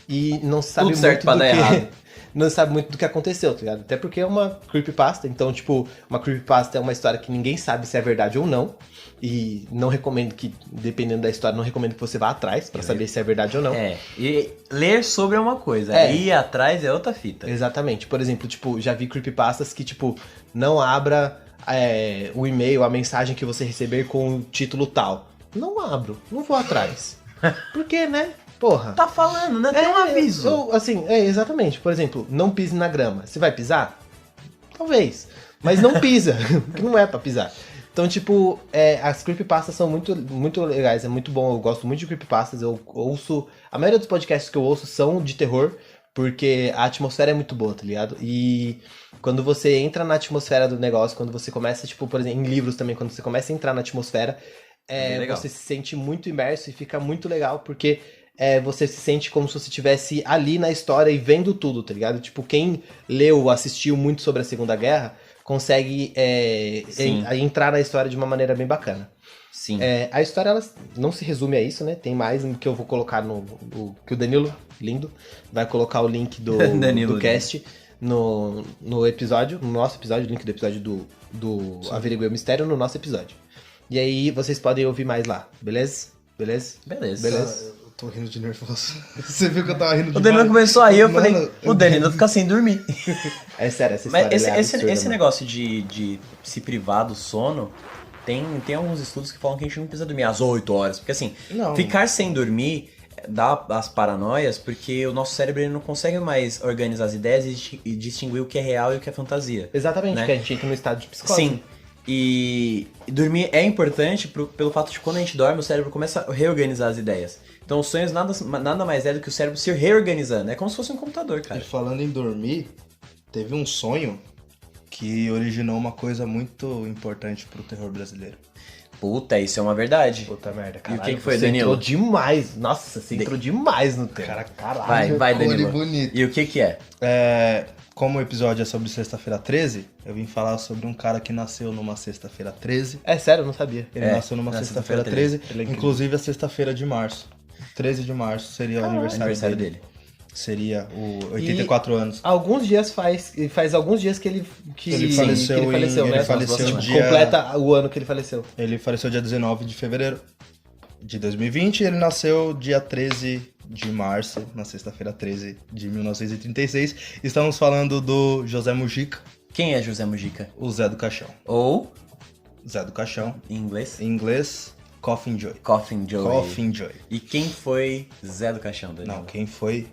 e não se sabe tudo certo pra dar errado. Não sabe muito do que aconteceu, tá ligado? Até porque é uma creepypasta, então, tipo, uma creepypasta é uma história que ninguém sabe se é verdade ou não. E não recomendo que, dependendo da história, não recomendo que você vá atrás pra saber se é verdade ou não. E ler sobre é uma coisa, ir atrás é outra fita. Exatamente. Por exemplo, tipo, já vi creepypastas que, tipo, não abra o e-mail, a mensagem que você receber com o título tal. Não abro, não vou atrás. Porque, né? Porra. Tá falando, né? Tem um aviso. Exatamente. Por exemplo, não pise na grama. Você vai pisar? Talvez. Mas não pisa, porque não é pra pisar. Então, tipo, as creepypastas são muito, muito legais, é muito bom. Eu gosto muito de creepypastas. Eu ouço... A maioria dos podcasts que eu ouço são de terror, porque a atmosfera é muito boa, tá ligado? E quando você entra na atmosfera do negócio, quando você começa, tipo, por exemplo, em livros também, quando você começa a entrar na atmosfera, você se sente muito imerso e fica muito legal, porque... você se sente como se você estivesse ali na história e vendo tudo, tá ligado? Tipo, quem leu, assistiu muito sobre a Segunda Guerra, consegue Sim. entrar na história de uma maneira bem bacana. Sim. A história, ela não se resume a isso, né? Tem mais que eu vou colocar que o Danilo, lindo, vai colocar o link do Danilo, cast no episódio, no nosso episódio, o link do episódio do Averiguei o Mistério no nosso episódio. E aí vocês podem ouvir mais lá, beleza? Beleza? Beleza. Eu tô rindo de nervoso. Você viu que eu tava rindo de O Danilo começou aí, eu falei, Mano, o Danilo fica sem dormir. É sério, essa história Mas ela é absurda, esse mano. negócio de se privar do sono, tem alguns estudos que falam que a gente não precisa dormir às 8 horas. Porque assim, Não. ficar sem dormir dá as paranoias, porque o nosso cérebro ele não consegue mais organizar as ideias e distinguir o que é real e o que é fantasia. Exatamente, né? porque a gente entra no estado de psicose. Sim. E dormir é importante pelo fato de que quando a gente dorme, o cérebro começa a reorganizar as ideias. Então os sonhos nada mais é do que o cérebro se reorganizando. É como se fosse um computador, E cara. falando em dormir, teve um sonho que originou uma coisa muito importante pro terror brasileiro. Puta, isso é uma verdade. Puta merda, E caralho. o que foi, você Danilo? entrou demais. Nossa, você entrou demais no tema. Caralho. Vai, Cor Danilo. bonito. E o que é? Como o episódio é sobre sexta-feira 13, eu vim falar sobre um cara que nasceu numa sexta-feira 13. É sério, eu não sabia. Ele É, nasceu numa na sexta-feira sexta-feira 13, Ele é incrível. inclusive a sexta-feira de março. 13 de março seria o aniversário dele. Seria o 84 anos. Alguns dias faz alguns dias que ele faleceu, que ele faleceu, né? ele faleceu Tipo, dia... completa o ano que ele faleceu. Ele faleceu dia 19 de fevereiro de 2020 e ele nasceu dia 13 de março, na sexta-feira 13 de 1936. Estamos falando do José Mujica, Quem é José Mujica? o Zé do Caixão. Ou, Zé do Caixão, em inglês, em inglês, Coffin Joy. Coffin Joey. Coffin Joy. E quem foi Zé do Caixão, Danilo? Não, quem foi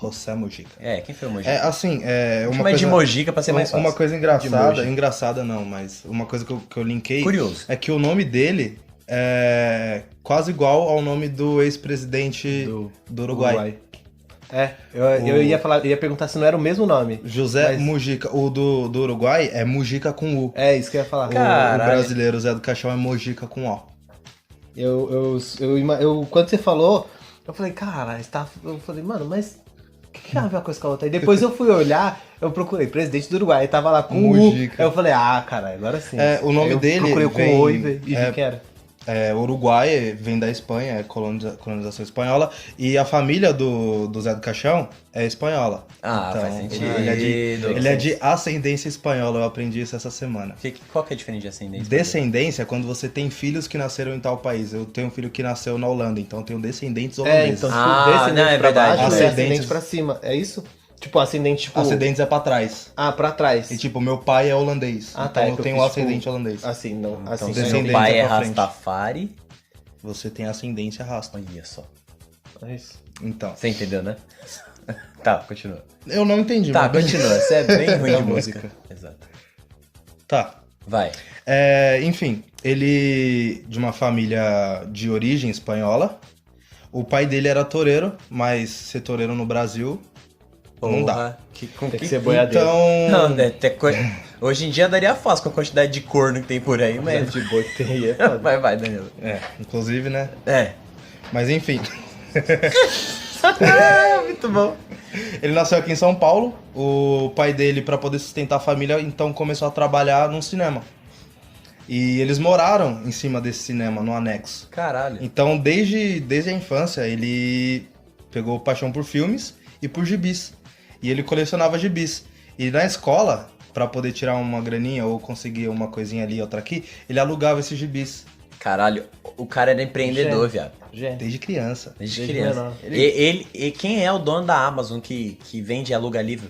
José Mujica? Quem foi o Mojica? Uma Chama de Mojica pra ser mais fácil. Uma coisa De engraçada, Moji. engraçada não, mas uma coisa que eu linkei Curioso. é que o nome dele é quase igual ao nome do ex-presidente do Uruguai. Eu ia perguntar se não era o mesmo nome. José Mas- Mujica. O do Uruguai é Mujica com U. É isso que eu ia falar. O Caralho. brasileiro Zé do Caixão é Mojica com O. Quando você falou, eu falei, cara, eu falei, mano, mas o que tem a ver uma coisa com a outra? E depois eu fui olhar, eu procurei presidente do Uruguai, tava lá com Mujica. U. Aí eu falei, cara, agora sim. O nome Aí eu dele procurei com vem- O e vi que era. Uruguai vem da Espanha, é colonização espanhola, e a família do Zé do Caixão é espanhola. Ah, Então, faz sentido. Ele é de ascendência espanhola, eu aprendi isso essa semana. Qual que é a diferença de ascendência? Descendência é quando você tem filhos que nasceram em tal país. Eu tenho um filho que nasceu na Holanda, então eu tenho descendentes holandeses. Então, tipo, Ah, descendente não, é pra verdade. baixo e Ascendentes- ascendente pra cima. É isso? Tipo, ascendente, tipo... Ascendentes é pra trás. Ah, pra trás. E tipo, meu pai é holandês. Ah, então tá, é eu que eu tenho fiz, ascendente tipo, holandês. Assim, não. Então, Assim, se descendente meu pai é pra frente. Rastafari... Você tem ascendência rasta. Olha só. é isso. Então. Você entendeu, né? Tá, continua. Eu não entendi, Tá, mas continua. Você é bem ruim Da de música. música. Exato. Tá. Vai. Enfim, ele de uma família de origem espanhola. O pai dele era toureiro, mas ser toureiro no Brasil não dá. Porra, com Tem que que ser boiadeiro. Não, Então, né, hoje em dia daria fácil com a quantidade de corno que tem por aí, mas... De boteia, é foda. Vai, Danilo. inclusive, né? É. Mas enfim, Muito bom. ele nasceu aqui em São Paulo. O pai dele, para poder sustentar a família, então começou a trabalhar num cinema. E eles moraram em cima desse cinema, no anexo. Caralho. Então, desde a infância, ele pegou paixão por filmes e por gibis. E ele colecionava gibis. E na escola, pra poder tirar uma graninha ou conseguir uma coisinha ali, outra aqui, ele alugava esses gibis. Caralho, o cara era empreendedor, viado. Gente, Desde criança. Desde Desde criança. menor. E quem é o dono da Amazon que vende e aluga livro?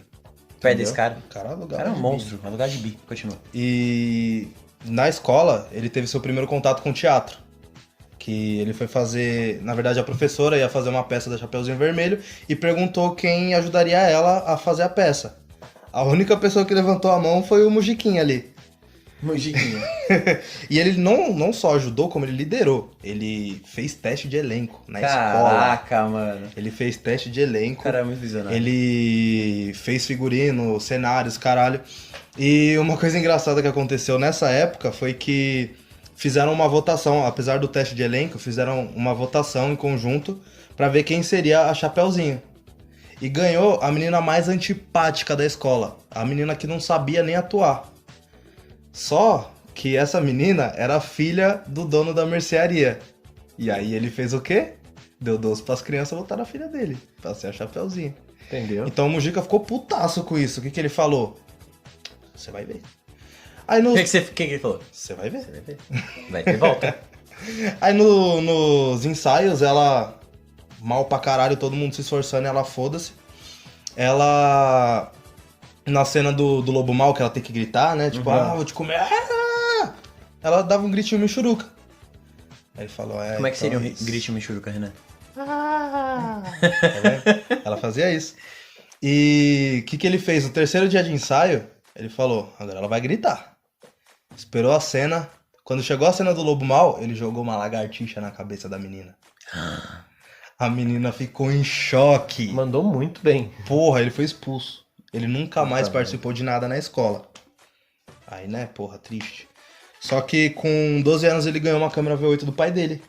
Perto desse cara. O cara O alugava cara é um gibi. monstro, alugar de bi. Continua. E na escola, ele teve seu primeiro contato com teatro. Que ele foi fazer... Na verdade, a professora ia fazer uma peça da Chapeuzinho Vermelho e perguntou quem ajudaria ela a fazer a peça. A única pessoa que levantou a mão foi o Mujiquinha ali. Mojiquinha. E ele não só ajudou, como ele liderou. Ele fez teste de elenco na escola. Caraca, mano. Ele fez teste de elenco. O cara é muito visionário. Ele fez figurino, cenários, caralho. E uma coisa engraçada que aconteceu nessa época foi que fizeram uma votação, apesar do teste de elenco, fizeram uma votação em conjunto pra ver quem seria a Chapeuzinho. E ganhou a menina mais antipática da escola, a menina que não sabia nem atuar. Só que essa menina era filha do dono da mercearia. E aí ele fez o quê? Deu doce pras crianças votar na filha dele, pra ser a Chapeuzinho. Entendeu? Então o Mujica ficou putaço com isso. O que ele falou? Você vai ver. Aí no... O que ele falou? Você vai ver. Você vai ver. Vai ter volta. Aí nos ensaios, ela, mal pra caralho, todo mundo se esforçando, e ela foda-se. Ela, na cena do Lobo Mal, que ela tem que gritar, né? Tipo, vou te comer. Ah! Ela dava um gritinho Michuruca. Aí ele falou, Como é que seria um isso. grito Michuruca, Renan? Tá vendo? Ela fazia isso. E o que ele fez? No terceiro dia de ensaio, ele falou, agora ela vai gritar. Esperou a cena. Quando chegou a cena do Lobo Mal, ele jogou uma lagartixa na cabeça da menina. A menina ficou em choque. Mandou muito bem. Porra, ele foi expulso. Ele nunca mais participou de nada na escola. Aí, né, porra, triste. Só que com 12 anos ele ganhou uma câmera V8 do pai dele.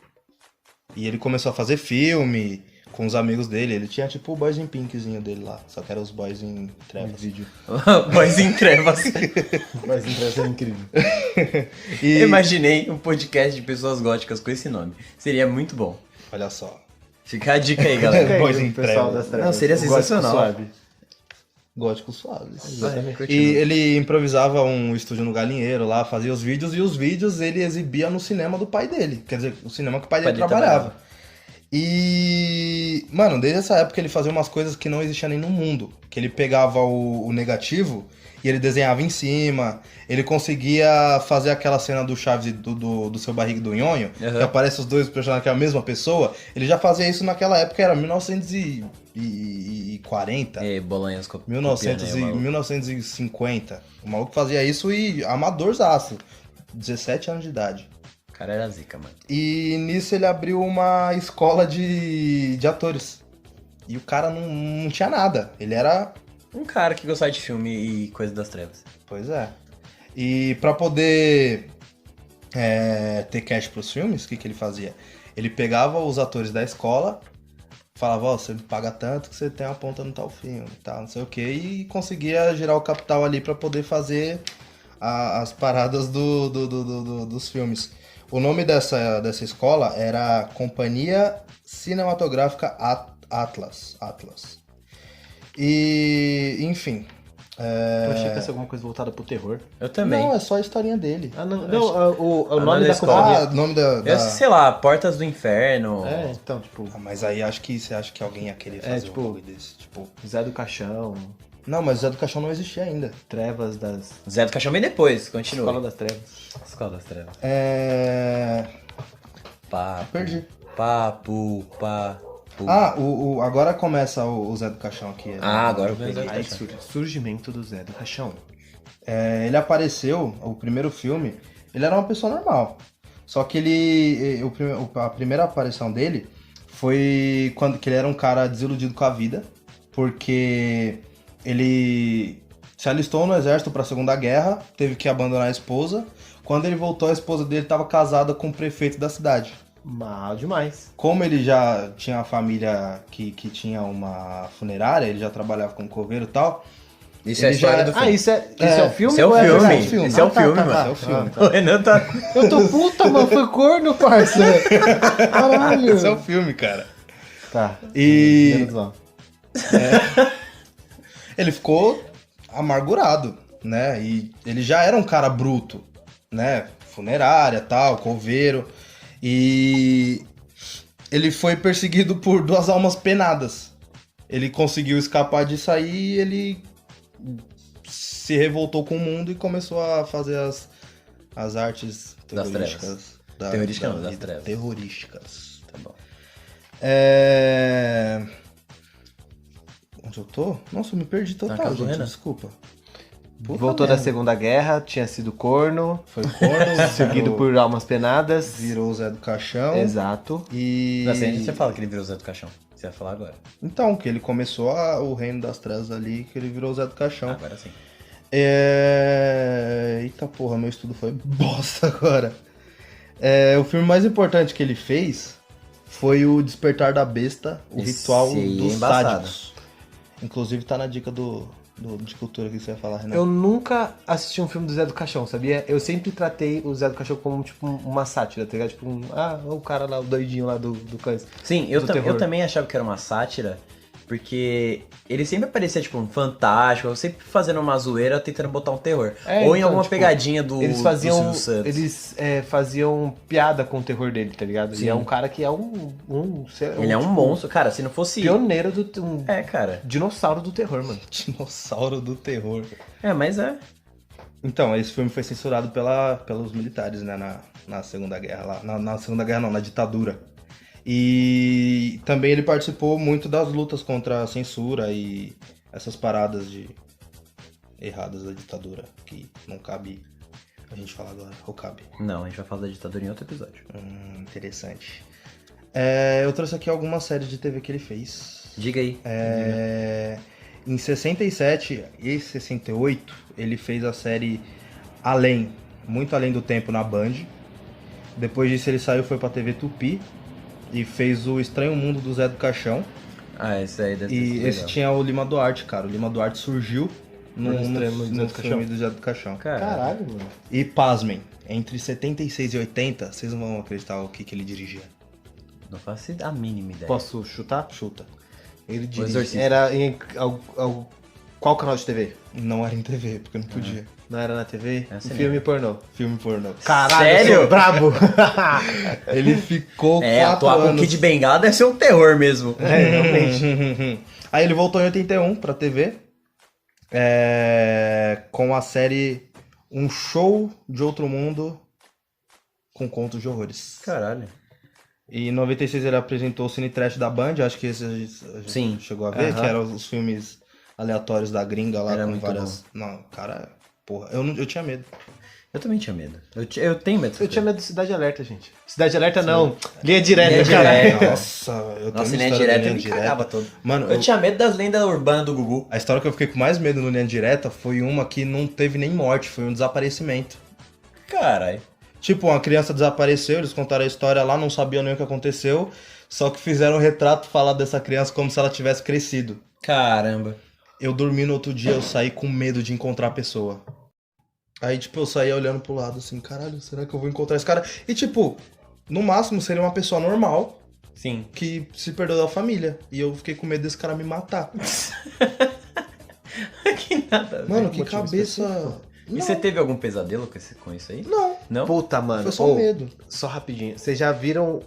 E ele começou a fazer filme com os amigos dele. Ele tinha tipo o Boys in Pinkzinho dele lá. Só que era os Boys in Trevas. Vídeo. Boys em trevas. Mas interessa é incrível. E Eu imaginei um podcast de pessoas góticas com esse nome. Seria muito bom. olha só. Fica a dica aí, galera. Boys in pessoal Trevas. das trevas. Não, seria O gótico sensacional. suave. Gótico suave. Exatamente. Continua. E ele improvisava um estúdio no Galinheiro lá, fazia os vídeos, e os vídeos ele exibia no cinema do pai dele. Quer dizer, o cinema que o pai dele trabalhava. E, mano, desde essa época ele fazia umas coisas que não existiam nem no mundo. Que ele pegava o negativo e ele desenhava em cima. Ele conseguia fazer aquela cena do Chaves e do seu barriga do Nhonho, que aparece os dois personagens que é a mesma pessoa. Ele já fazia isso naquela época, era 1940. Bolanhas com 1950. O maluco fazia isso e amadorzaço. 17 anos de idade. O cara era zica, mano. E nisso ele abriu uma escola de atores. E o cara não tinha nada. Ele era... Um cara que gostava de filme e coisa das trevas. Pois é. E pra poder ter cash pros filmes, o que ele fazia? Ele pegava os atores da escola, falava, ó, você me paga tanto que você tem uma ponta no tal filme, tal, não sei o quê, e conseguia gerar o capital ali pra poder fazer as paradas dos filmes. O nome dessa escola era Companhia Cinematográfica Atlas. E, enfim... Eu achei que ia ser alguma coisa voltada pro terror. Eu também. Não, é só a historinha dele. Ah, não. O nome nome da da escola. companhia. O nome da... Eu sei lá, Portas do Inferno. É, então, tipo, Ah, mas aí você acha que alguém ia querer fazer tipo- um bagulho desse? Tipo... Zé do Caixão, Não, mas o Zé do Caixão não existia ainda. Trevas das... Zé do Caixão vem depois, continua. Escola das Trevas. Escola das Trevas. Papo. Perdi. Papo. Ah, agora começa o Zé do Caixão aqui. Agora eu peguei. Aí surgimento do Zé do Caixão. Ele apareceu, o primeiro filme, ele era uma pessoa normal. Só que a primeira aparição dele foi quando que ele era um cara desiludido com a vida, porque ele se alistou no exército para a Segunda Guerra, teve que abandonar a esposa. Quando ele voltou, a esposa dele estava casada com o prefeito da cidade. Mal demais. Como ele já tinha uma família que tinha uma funerária, ele já trabalhava como coveiro e tal. Isso é a Ele história já- do Ah, filme. isso é o filme? Esse é o ou filme. verdade? filme. Esse é o filme, mano. Esse é o filme. O Renan tá... Eu tô puta, mano. Foi corno, parça. Caralho. Esse é o filme, cara. Tá. E Menos mal. ele ficou amargurado, né? E ele já era um cara bruto, né? Funerária, tal, coveiro. E ele foi perseguido por duas almas penadas. Ele conseguiu escapar disso aí e ele se revoltou com o mundo e começou a fazer as artes Das terrorísticas. Terrorísticas não, das vida. trevas. Terrorísticas. Tá bom. Onde eu tô? Nossa, eu me perdi total, casa do gente. Renan. Desculpa. Puta Voltou da merda. Segunda Guerra, tinha sido corno, Foi corno, seguido por almas penadas. virou o Zé do Caixão. Exato. E... Assim, a gente fala que ele virou o Zé do Caixão. Você vai falar agora. Então, que ele começou o Reino das Trevas ali, que ele virou o Zé do Caixão. Agora sim. Eita porra, meu estudo foi bosta agora. O filme mais importante que ele fez foi o Despertar da Besta, o Esse Ritual aí é dos embaçado. Sádicos. Inclusive tá na dica de cultura que você ia falar, Renan. Eu nunca assisti um filme do Zé do Caixão, sabia? Eu sempre tratei o Zé do Caixão como, tipo, uma sátira, tá ligado? Tipo, o cara lá, o doidinho lá do cães. Sim, Do terror. eu também achava que era uma sátira, porque ele sempre parecia, tipo, um fantástico, sempre fazendo uma zoeira, tentando botar um terror. Ou em então, alguma tipo, pegadinha do Eles do faziam, Silvio Santos. eles faziam piada com o terror dele, tá ligado? Sim. E é um cara que é Ele é um tipo, monstro, cara, se não fosse... pioneiro É, cara. dinossauro do terror, mano. Dinossauro do terror. Mas é. Então, esse filme foi censurado pelos militares, né, na Segunda Guerra, lá, na Segunda Guerra não, na ditadura. E também ele participou muito das lutas contra a censura e essas paradas erradas da ditadura, que não cabe a gente falar agora, ou cabe? Não, a gente vai falar da ditadura em outro episódio. Interessante. Eu trouxe aqui algumas séries de TV que ele fez. Diga aí. Em 67 e 68, ele fez a série Além, Muito Além do Tempo na Band. Depois disso ele saiu, foi pra TV Tupi e fez o Estranho Mundo do Zé do Caixão. Esse aí deve ter E sido esse legal. tinha o Lima Duarte, cara. O Lima Duarte surgiu no Estranho Mundo do Zé no do filme Caixão. do Zé do Caixão. Cara, mano. E pasmem, entre 76 e 80, vocês não vão acreditar o que ele dirigia. não faço a mínima ideia. Posso chutar? Chuta. Ele Exorcista. dirige. Era em qual canal de TV? Não era em TV, porque não podia. Não era na TV? É Um cinema. filme pornô. Filme pornô. Caralho, Sério? eu sou brabo. Ele ficou 4 atuar com anos. Kid Bengala deve ser um terror mesmo. Realmente. Aí ele voltou em 81 pra TV. Com a série Um Show de Outro Mundo com contos de horrores. Caralho. E em 96 ele apresentou o Cine Trash da Band, acho que esse a gente Sim. chegou a ver, Aham. que eram os filmes aleatórios da gringa lá Era com muito várias. Não, cara, porra, eu tinha medo. Eu também tinha medo. Eu tenho medo. Eu tinha medo de Cidade Alerta, gente. Cidade Alerta não. Linha direta, Linha cara. direta. Nossa, eu tenho Nossa, uma linha história direta da eu me cagava todo. Mano, Eu tinha medo das lendas urbanas do Gugu. a história que eu fiquei com mais medo no Linha Direta foi uma que não teve nem morte, foi um desaparecimento. Caralho. Tipo, uma criança desapareceu, eles contaram a história lá, não sabiam nem o que aconteceu, só que fizeram um retrato falar dessa criança como se ela tivesse crescido. Caramba. Eu dormi no outro dia, eu saí com medo de encontrar a pessoa. Aí, tipo, eu saía olhando pro lado assim, caralho, será que eu vou encontrar esse cara? E, tipo, no máximo seria uma pessoa normal Sim. que se perdeu da família. E eu fiquei com medo desse cara me matar. Que nada. a ver. Mano, que motivo cabeça... E você teve algum pesadelo com isso aí? Não, Não? Puta, mano. foi só medo. Só rapidinho. Vocês já viram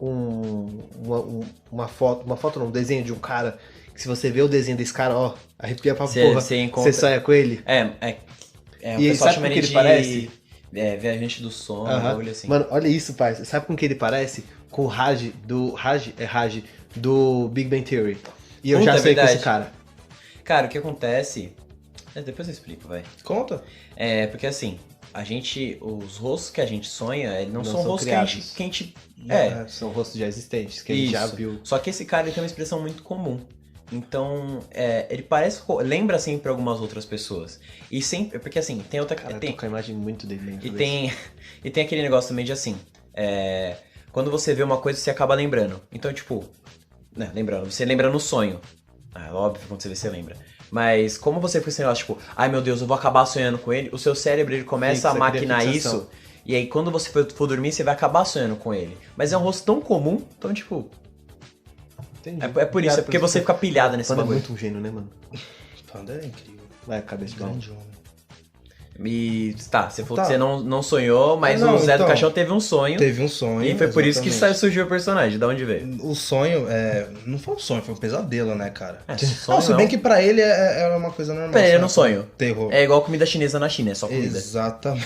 uma foto não, um desenho de um cara que se você vê o desenho desse cara, ó, arrepia pra porra. Você encontra... Você sonha com ele? O E pessoal sabe chama com ele que ele de... parece? Viajante do sono, Aham. um bagulho assim. Mano, olha isso, parça. Sabe com que ele parece? Com o Raj do Big Bang Theory. E eu Puta, já é sei com verdade. esse cara. Cara, o que acontece... Depois eu explico, vai. Conta. Porque assim, os rostos que a gente sonha, não são são rostos criados. que a gente... São rostos já existentes, que ele já Isso. viu. Só que esse cara ele tem uma expressão muito comum. Então, ele parece... Lembra sempre algumas outras pessoas. E sempre... Porque assim, tem outra... Cara, eu tem, tô com a imagem muito dele na e, cabeça. tem aquele negócio também de assim... quando você vê uma coisa, você acaba lembrando. Então, tipo... Né, lembrando. Você lembra no sonho. Óbvio, quando você vê, você lembra. Mas como você fica esse negócio, tipo... Ai, meu Deus, eu vou acabar sonhando com ele. O seu cérebro, ele começa a Fixa, maquinar cria fixação. isso. E aí, quando você for dormir, você vai acabar sonhando com ele. Mas é um rosto tão comum. Então, tipo... Entendi. É por isso, é porque você fica pilhado nesse Mano, é bagulho. muito um gênio, né, mano? Panda é incrível. Vai, cabeça de pau. Grande homem. E tá, você falou Tá. que você não sonhou, mas Não, o Zé do então, Caixão teve um sonho. Teve um sonho. E foi por isso que exatamente. surgiu o personagem. Da onde veio? O sonho, não foi um sonho, foi um pesadelo, né, cara? Sonho Não, se bem que pra ele é uma coisa normal. Pera aí, eu não sabe? sonho. Terror. É igual comida chinesa na China, é só comida. Exatamente.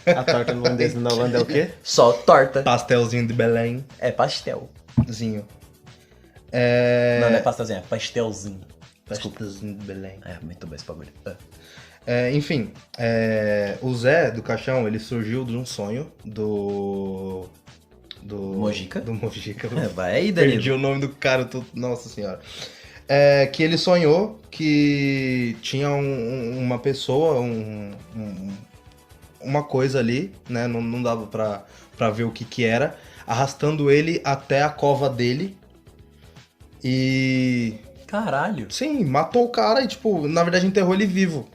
A torta holandesa na Holanda é o quê? Só torta. Pastelzinho de Belém. É pastel. Zinho. Não, não é pastelzinho, é pastelzinho. Pastelzinho de Belém. É, muito bom esse bagulho. Enfim, o Zé do Caixão, ele surgiu de um sonho do Mojica? Do Mojica. Vai aí, Perdi Danilo. o nome do cara, nossa senhora. Que ele sonhou que tinha uma pessoa, uma coisa ali, né? Não dava pra ver o que era. Arrastando ele até a cova dele. E... Caralho. Sim, matou o cara e, tipo, na verdade enterrou ele vivo.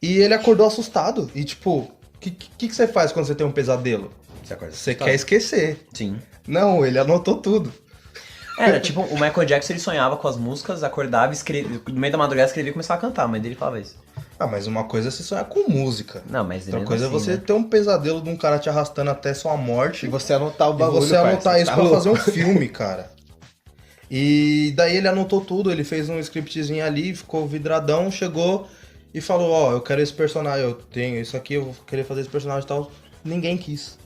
E ele acordou assustado. E, tipo, o que você faz quando você tem um pesadelo? Você acorda Você assustado? quer esquecer. Sim. Não, ele anotou tudo. Era, tipo, o Michael Jackson, ele sonhava com as músicas, acordava, escrevia, no meio da madrugada escrevia e começava a cantar, a mãe dele falava isso. Ah, mas uma coisa é você sonhar com música. Não, mas Outra mesmo coisa assim, é você né? ter um pesadelo de um cara te arrastando até sua morte. E você anotar o E bagulho, você anotar parça, isso tá pra louco. fazer um filme, cara. E daí ele anotou tudo, ele fez um scriptzinho ali, ficou vidradão, chegou e falou, ó, eu quero esse personagem, eu tenho isso aqui, eu vou querer fazer esse personagem e tal. Ninguém quis.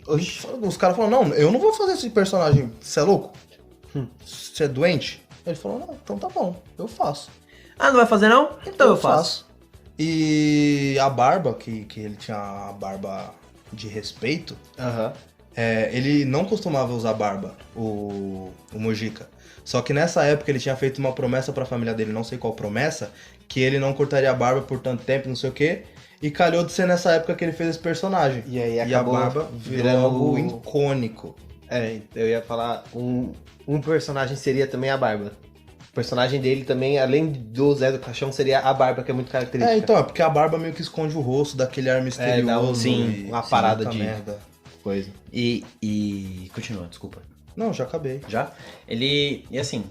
Os caras falaram, não, eu não vou fazer esse personagem, você é louco? Você é doente? Ele falou, não, então tá bom, eu faço. Ah, não vai fazer não? Então eu faço. E a barba, que ele tinha a barba de respeito, Aham. ele não costumava usar barba, o Mujica. Só que nessa época ele tinha feito uma promessa pra família dele, não sei qual promessa, que ele não cortaria a barba por tanto tempo, não sei o quê. E calhou de ser nessa época que ele fez esse personagem. E aí a acabou barba virou virando algo icônico. É, eu ia falar, um personagem seria também a barba. O personagem dele também, além do Zé do Caixão, seria a barba, que é muito característica. Então, é porque a barba meio que esconde o rosto, daquele ar misterioso. dá um- sim, uma parada muita de- merda. Coisa. E continua, desculpa. Não, já acabei. Já? E assim,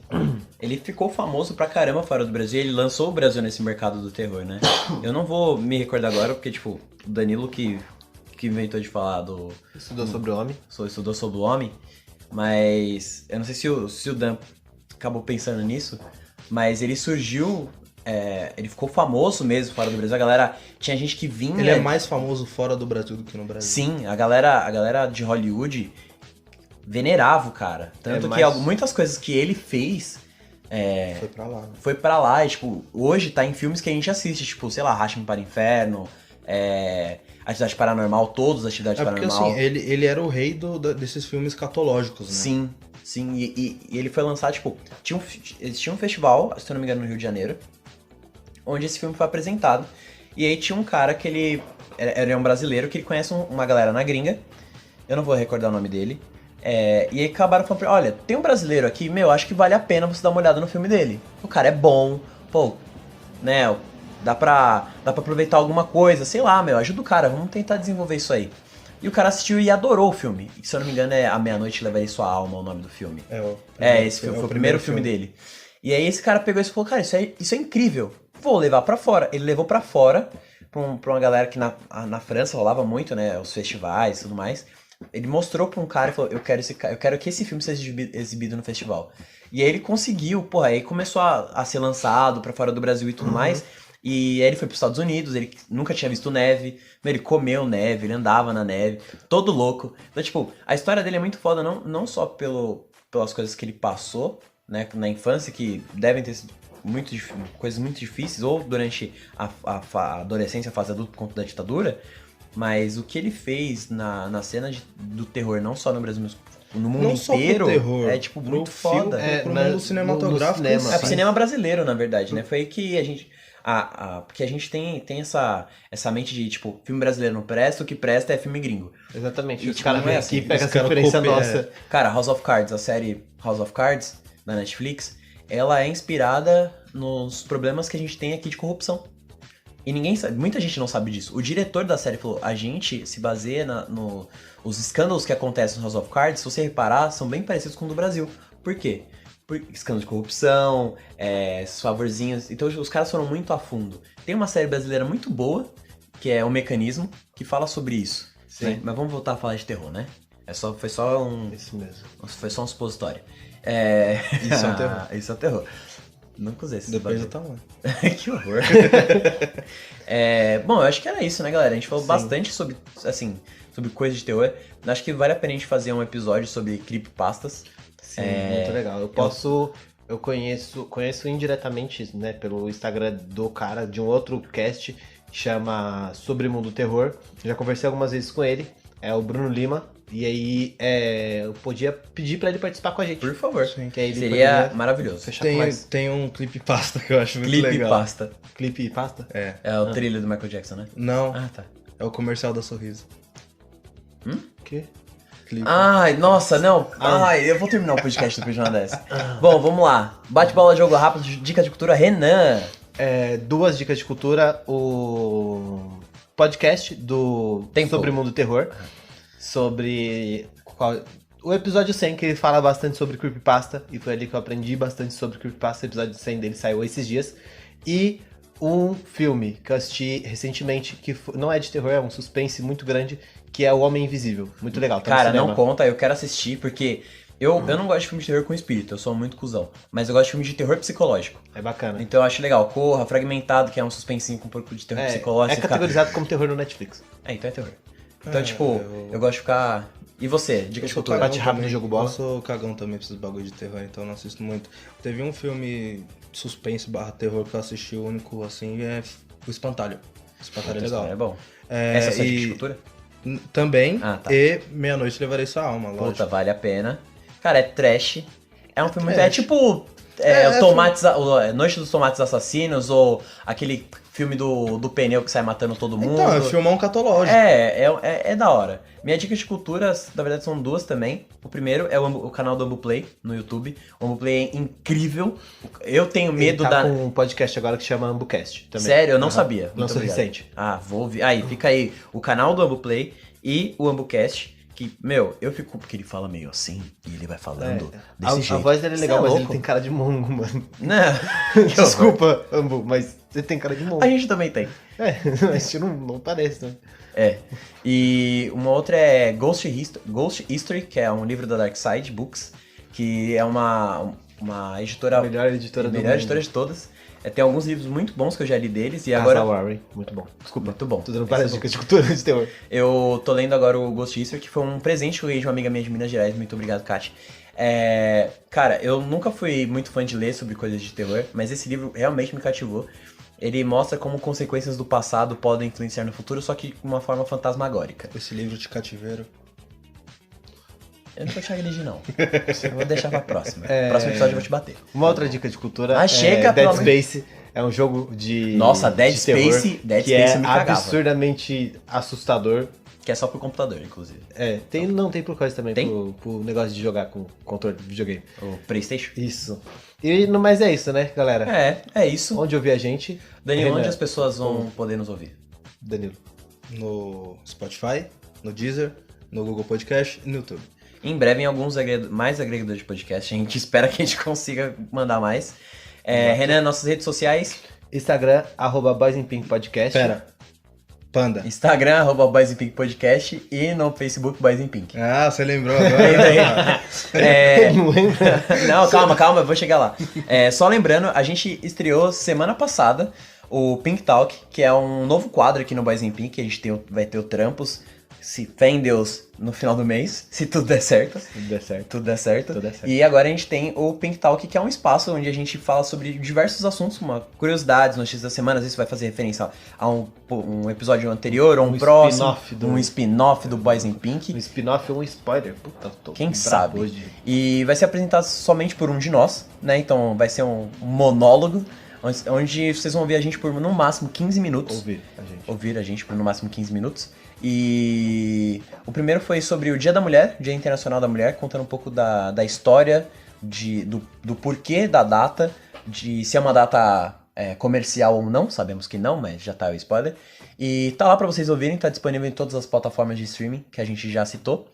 ele ficou famoso pra caramba fora do Brasil, ele lançou o Brasil nesse mercado do terror, né? Eu não vou me recordar agora, porque, tipo, o Danilo que inventou de falar do... Estudou sobre o homem. Estudou sobre o homem, mas eu não sei se o Dan acabou pensando nisso, mas ele surgiu, ele ficou famoso mesmo fora do Brasil, a galera, tinha gente que vinha... Ele é mais famoso fora do Brasil do que no Brasil. Sim, a galera de Hollywood venerava o cara, tanto que mas- muitas coisas que ele fez... Foi pra lá, né? Foi pra lá, e, tipo, hoje tá em filmes que a gente assiste, tipo, sei lá, Arraste-me para o Inferno, Atividade Paranormal, todos Atividade É porque Paranormal. assim, ele era o rei desses filmes catológicos, né? Sim, e ele foi lançado, tipo, eles tinham um festival, se eu não me engano, no Rio de Janeiro, onde esse filme foi apresentado, e aí tinha um cara que ele era um brasileiro, que ele conhece uma galera na gringa, eu não vou recordar o nome dele, e aí acabaram falando pra ele, olha, tem um brasileiro aqui, meu, acho que vale a pena você dar uma olhada no filme dele. O cara é bom, pô, né, dá pra aproveitar alguma coisa, sei lá, meu, ajuda o cara, vamos tentar desenvolver isso aí. E o cara assistiu e adorou o filme. E, se eu não me engano, é A Meia-Noite Levarei Sua Alma, o nome do filme. Esse filme foi o primeiro filme dele. E aí esse cara pegou isso e falou, cara, isso é incrível, vou levar pra fora. Ele levou pra fora, pra uma galera que na França rolava muito, né, os festivais e tudo mais. Ele mostrou pra um cara e falou, eu quero que esse filme seja exibido no festival. E aí ele conseguiu, porra, aí começou a ser lançado pra fora do Brasil e tudo mais. E aí ele foi pros Estados Unidos, ele nunca tinha visto neve, ele comeu neve, ele andava na neve, todo louco. Então, tipo, a história dele é muito foda, não só pelas coisas que ele passou, né, na infância, que devem ter sido coisas muito difíceis, ou durante a adolescência, a fase adulta, por conta da ditadura, mas o que ele fez na cena do terror, não só no Brasil, mas no mundo Não só pro inteiro, terror, é, tipo, pro muito filme, foda. pro mundo cinematográfico. no cinema. em si. Pro cinema brasileiro, na verdade, né? Foi aí que a gente... porque a gente tem essa mente de, tipo, filme brasileiro não presta, o que presta é filme gringo. Exatamente. E, Os tipo, caras não é vêm assim. aqui e pegam Os essa caras referência copiam, nossa. Cara, House of Cards, a série House of Cards, da Netflix, ela é inspirada nos problemas que a gente tem aqui de corrupção. E ninguém sabe, muita gente não sabe disso. O diretor da série falou, a gente se baseia os escândalos que acontecem no House of Cards, se você reparar, são bem parecidos com o do Brasil. Por quê? Por escândalo de corrupção, esses favorzinhos. Então os caras foram muito a fundo. Tem uma série brasileira muito boa, que é O Mecanismo, que fala sobre isso. Sim. Né? Mas vamos voltar a falar de terror, né? Foi só um supositório. Isso é um terror. Isso é um terror. Nunca usei esse Depende do bagulho. tamanho. Que horror. Bom, eu acho que era isso, né, galera? A gente falou Sim. bastante sobre coisas de terror. Acho que vale a pena a gente fazer um episódio sobre creepypastas. Sim, muito legal. Eu conheço indiretamente, né, pelo Instagram do cara, de um outro cast, chama Sobre Mundo Terror. Já conversei algumas vezes com ele, é o Bruno Lima. E aí, eu podia pedir pra ele participar com a gente. Por favor. Que aí ele Seria poderia maravilhoso. fechar com nós. Tem um clipe pasta que eu acho muito legal. Creepypasta. Clipe e pasta? É o trilho do Michael Jackson, né? Não, Ah, tá. É o comercial da Sorriso. Que? Clipe. Ai, nossa, não. Ai, eu vou terminar o podcast depois de uma dessa. Bom, vamos lá. Bate-bola, jogo rápido, dica de cultura, Renan. Duas dicas de cultura. O podcast do Tempo. sobre o mundo terror. O episódio 100, que ele fala bastante sobre creepypasta. E foi ali que eu aprendi bastante sobre creepypasta. O episódio 100 dele saiu esses dias. E um filme que eu assisti recentemente, que não é de terror, é um suspense muito grande, que é O Homem Invisível. Muito legal. Tá no Cara, cinema. não conta, eu quero assistir, porque eu não gosto de filme de terror com espírito, eu sou muito cuzão. Mas eu gosto de filme de terror psicológico. É bacana. Então eu acho legal. Corra, Fragmentado, que é um suspensinho com um pouco de terror psicológico. É você fica- categorizado como terror no Netflix. Então é terror. Então, eu gosto de ficar... E você? Dica de cultura? Bate rápido também. no jogo bola. Eu sou cagão também pra esses bagulho de terror, então eu não assisto muito. Teve um filme suspense / terror que eu assisti, o único, assim, é O Espantalho. O Espantalho é legal. É bom. Essa é a sua dica de e cultura? também, Ah, tá. e Meia-Noite Levarei Sua Alma, lógico. Puta, vale a pena. Cara, é trash. É um filme muito... É trash. tipo... Noite dos Tomates Assassinos, ou aquele filme do pneu que sai matando todo mundo. Então, é filmão catológico. É da hora. Minha dica de culturas, na verdade, são duas também. O primeiro é o canal do Ambuplay, no YouTube. O Ambuplay é incrível. Eu tenho medo Ele tá da... com um podcast agora que chama Ambucast também. Sério, eu não Aham. sabia. Muito Lançou obrigado. recente. Ah, vou ouvir. Aí, fica aí o canal do Ambuplay e o Ambucast. Que, eu fico... Porque ele fala meio assim, e ele vai falando desse jeito. A voz dele é legal, Cê mas ele louco? tem cara de mongo, mano. Não. Desculpa, Ambu, mas você tem cara de mongo. A gente também tem. Mas não parece, né? E uma outra é Ghost History, que é um livro da Dark Side Books, que é uma editora... A melhor editora do melhor mundo. editora de todas. Tem alguns livros muito bons que eu já li deles, e Agora... agora... Warren, muito bom. Desculpa. Muito bom. Tô dando Esse várias é bom. dicas de cultura de terror. Eu tô lendo agora o Ghost History, que foi um presente que eu ganhei de uma amiga minha de Minas Gerais. Muito obrigado, Kátia. Cara, eu nunca fui muito fã de ler sobre coisas de terror, mas esse livro realmente me cativou. Ele mostra como consequências do passado podem influenciar no futuro, só que de uma forma fantasmagórica. Esse livro de cativeiro. Eu não vou te agredir, não. Eu vou deixar pra próxima. Próximo episódio eu vou te bater. Uma outra dica de cultura Ah, chega, é Dead pelo amor- Space. É um jogo de Nossa, Dead de terror Space que me é cagava. absurdamente assustador. Que é só pro computador, inclusive. Tem pro coisa também, Tem? pro negócio de jogar com controle de videogame. O PlayStation. Isso. Mas é isso, né, galera? É isso. Onde ouvir a gente? Danilo, Renan. onde as pessoas vão poder nos ouvir? Danilo. No Spotify, no Deezer, no Google Podcast e no YouTube. Em breve, em alguns mais agregadores de podcast. A gente espera que a gente consiga mandar mais. Renan, nossas redes sociais. Instagram, @Boys in Pink Podcast. Pera. Panda. Instagram, Boys in Pink Podcast. E no Facebook, Boys in Pink. Ah, você lembrou agora? Não lembra? Não, calma, eu vou chegar lá. Só lembrando, a gente estreou semana passada o Pink Talk, que é um novo quadro aqui no Boys in Pink. A gente vai ter o Trampos, se fé em Deus, no final do mês, se tudo der certo. Tudo der certo. Tudo der certo. Tudo der certo. E agora a gente tem o Pink Talk, que é um espaço onde a gente fala sobre diversos assuntos, curiosidades, notícias da semana. Às vezes vai fazer referência a um episódio anterior ou um próximo. Um spin-off do Boys in Pink. Um spin-off ou um spoiler. Puta, tô Quem bravo sabe? hoje. E vai ser apresentado somente por um de nós, né? Então vai ser um monólogo, onde vocês vão ouvir a gente por no máximo 15 minutos. Ouvir a gente por no máximo 15 minutos. E o primeiro foi sobre o Dia da Mulher, Dia Internacional da Mulher, contando um pouco da história, do porquê da data, de se é uma data comercial ou não, sabemos que não, mas já tá o spoiler. E tá lá pra vocês ouvirem, tá disponível em todas as plataformas de streaming que a gente já citou.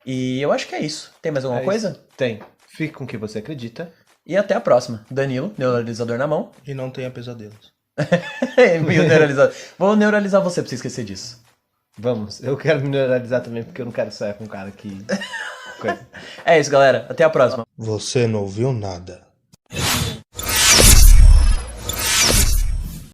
E eu acho que é isso. Tem mais alguma coisa? Isso. Tem. Fique com o que você acredita. E até a próxima. Danilo, neuralizador na mão. E não tenha pesadelos. Meio neuralizador. Vou neuralizar você pra você esquecer disso. Vamos. Eu quero me neuralizar também, porque eu não quero sonhar com um cara que... coisa. É isso, galera. Até a próxima. Você não ouviu nada.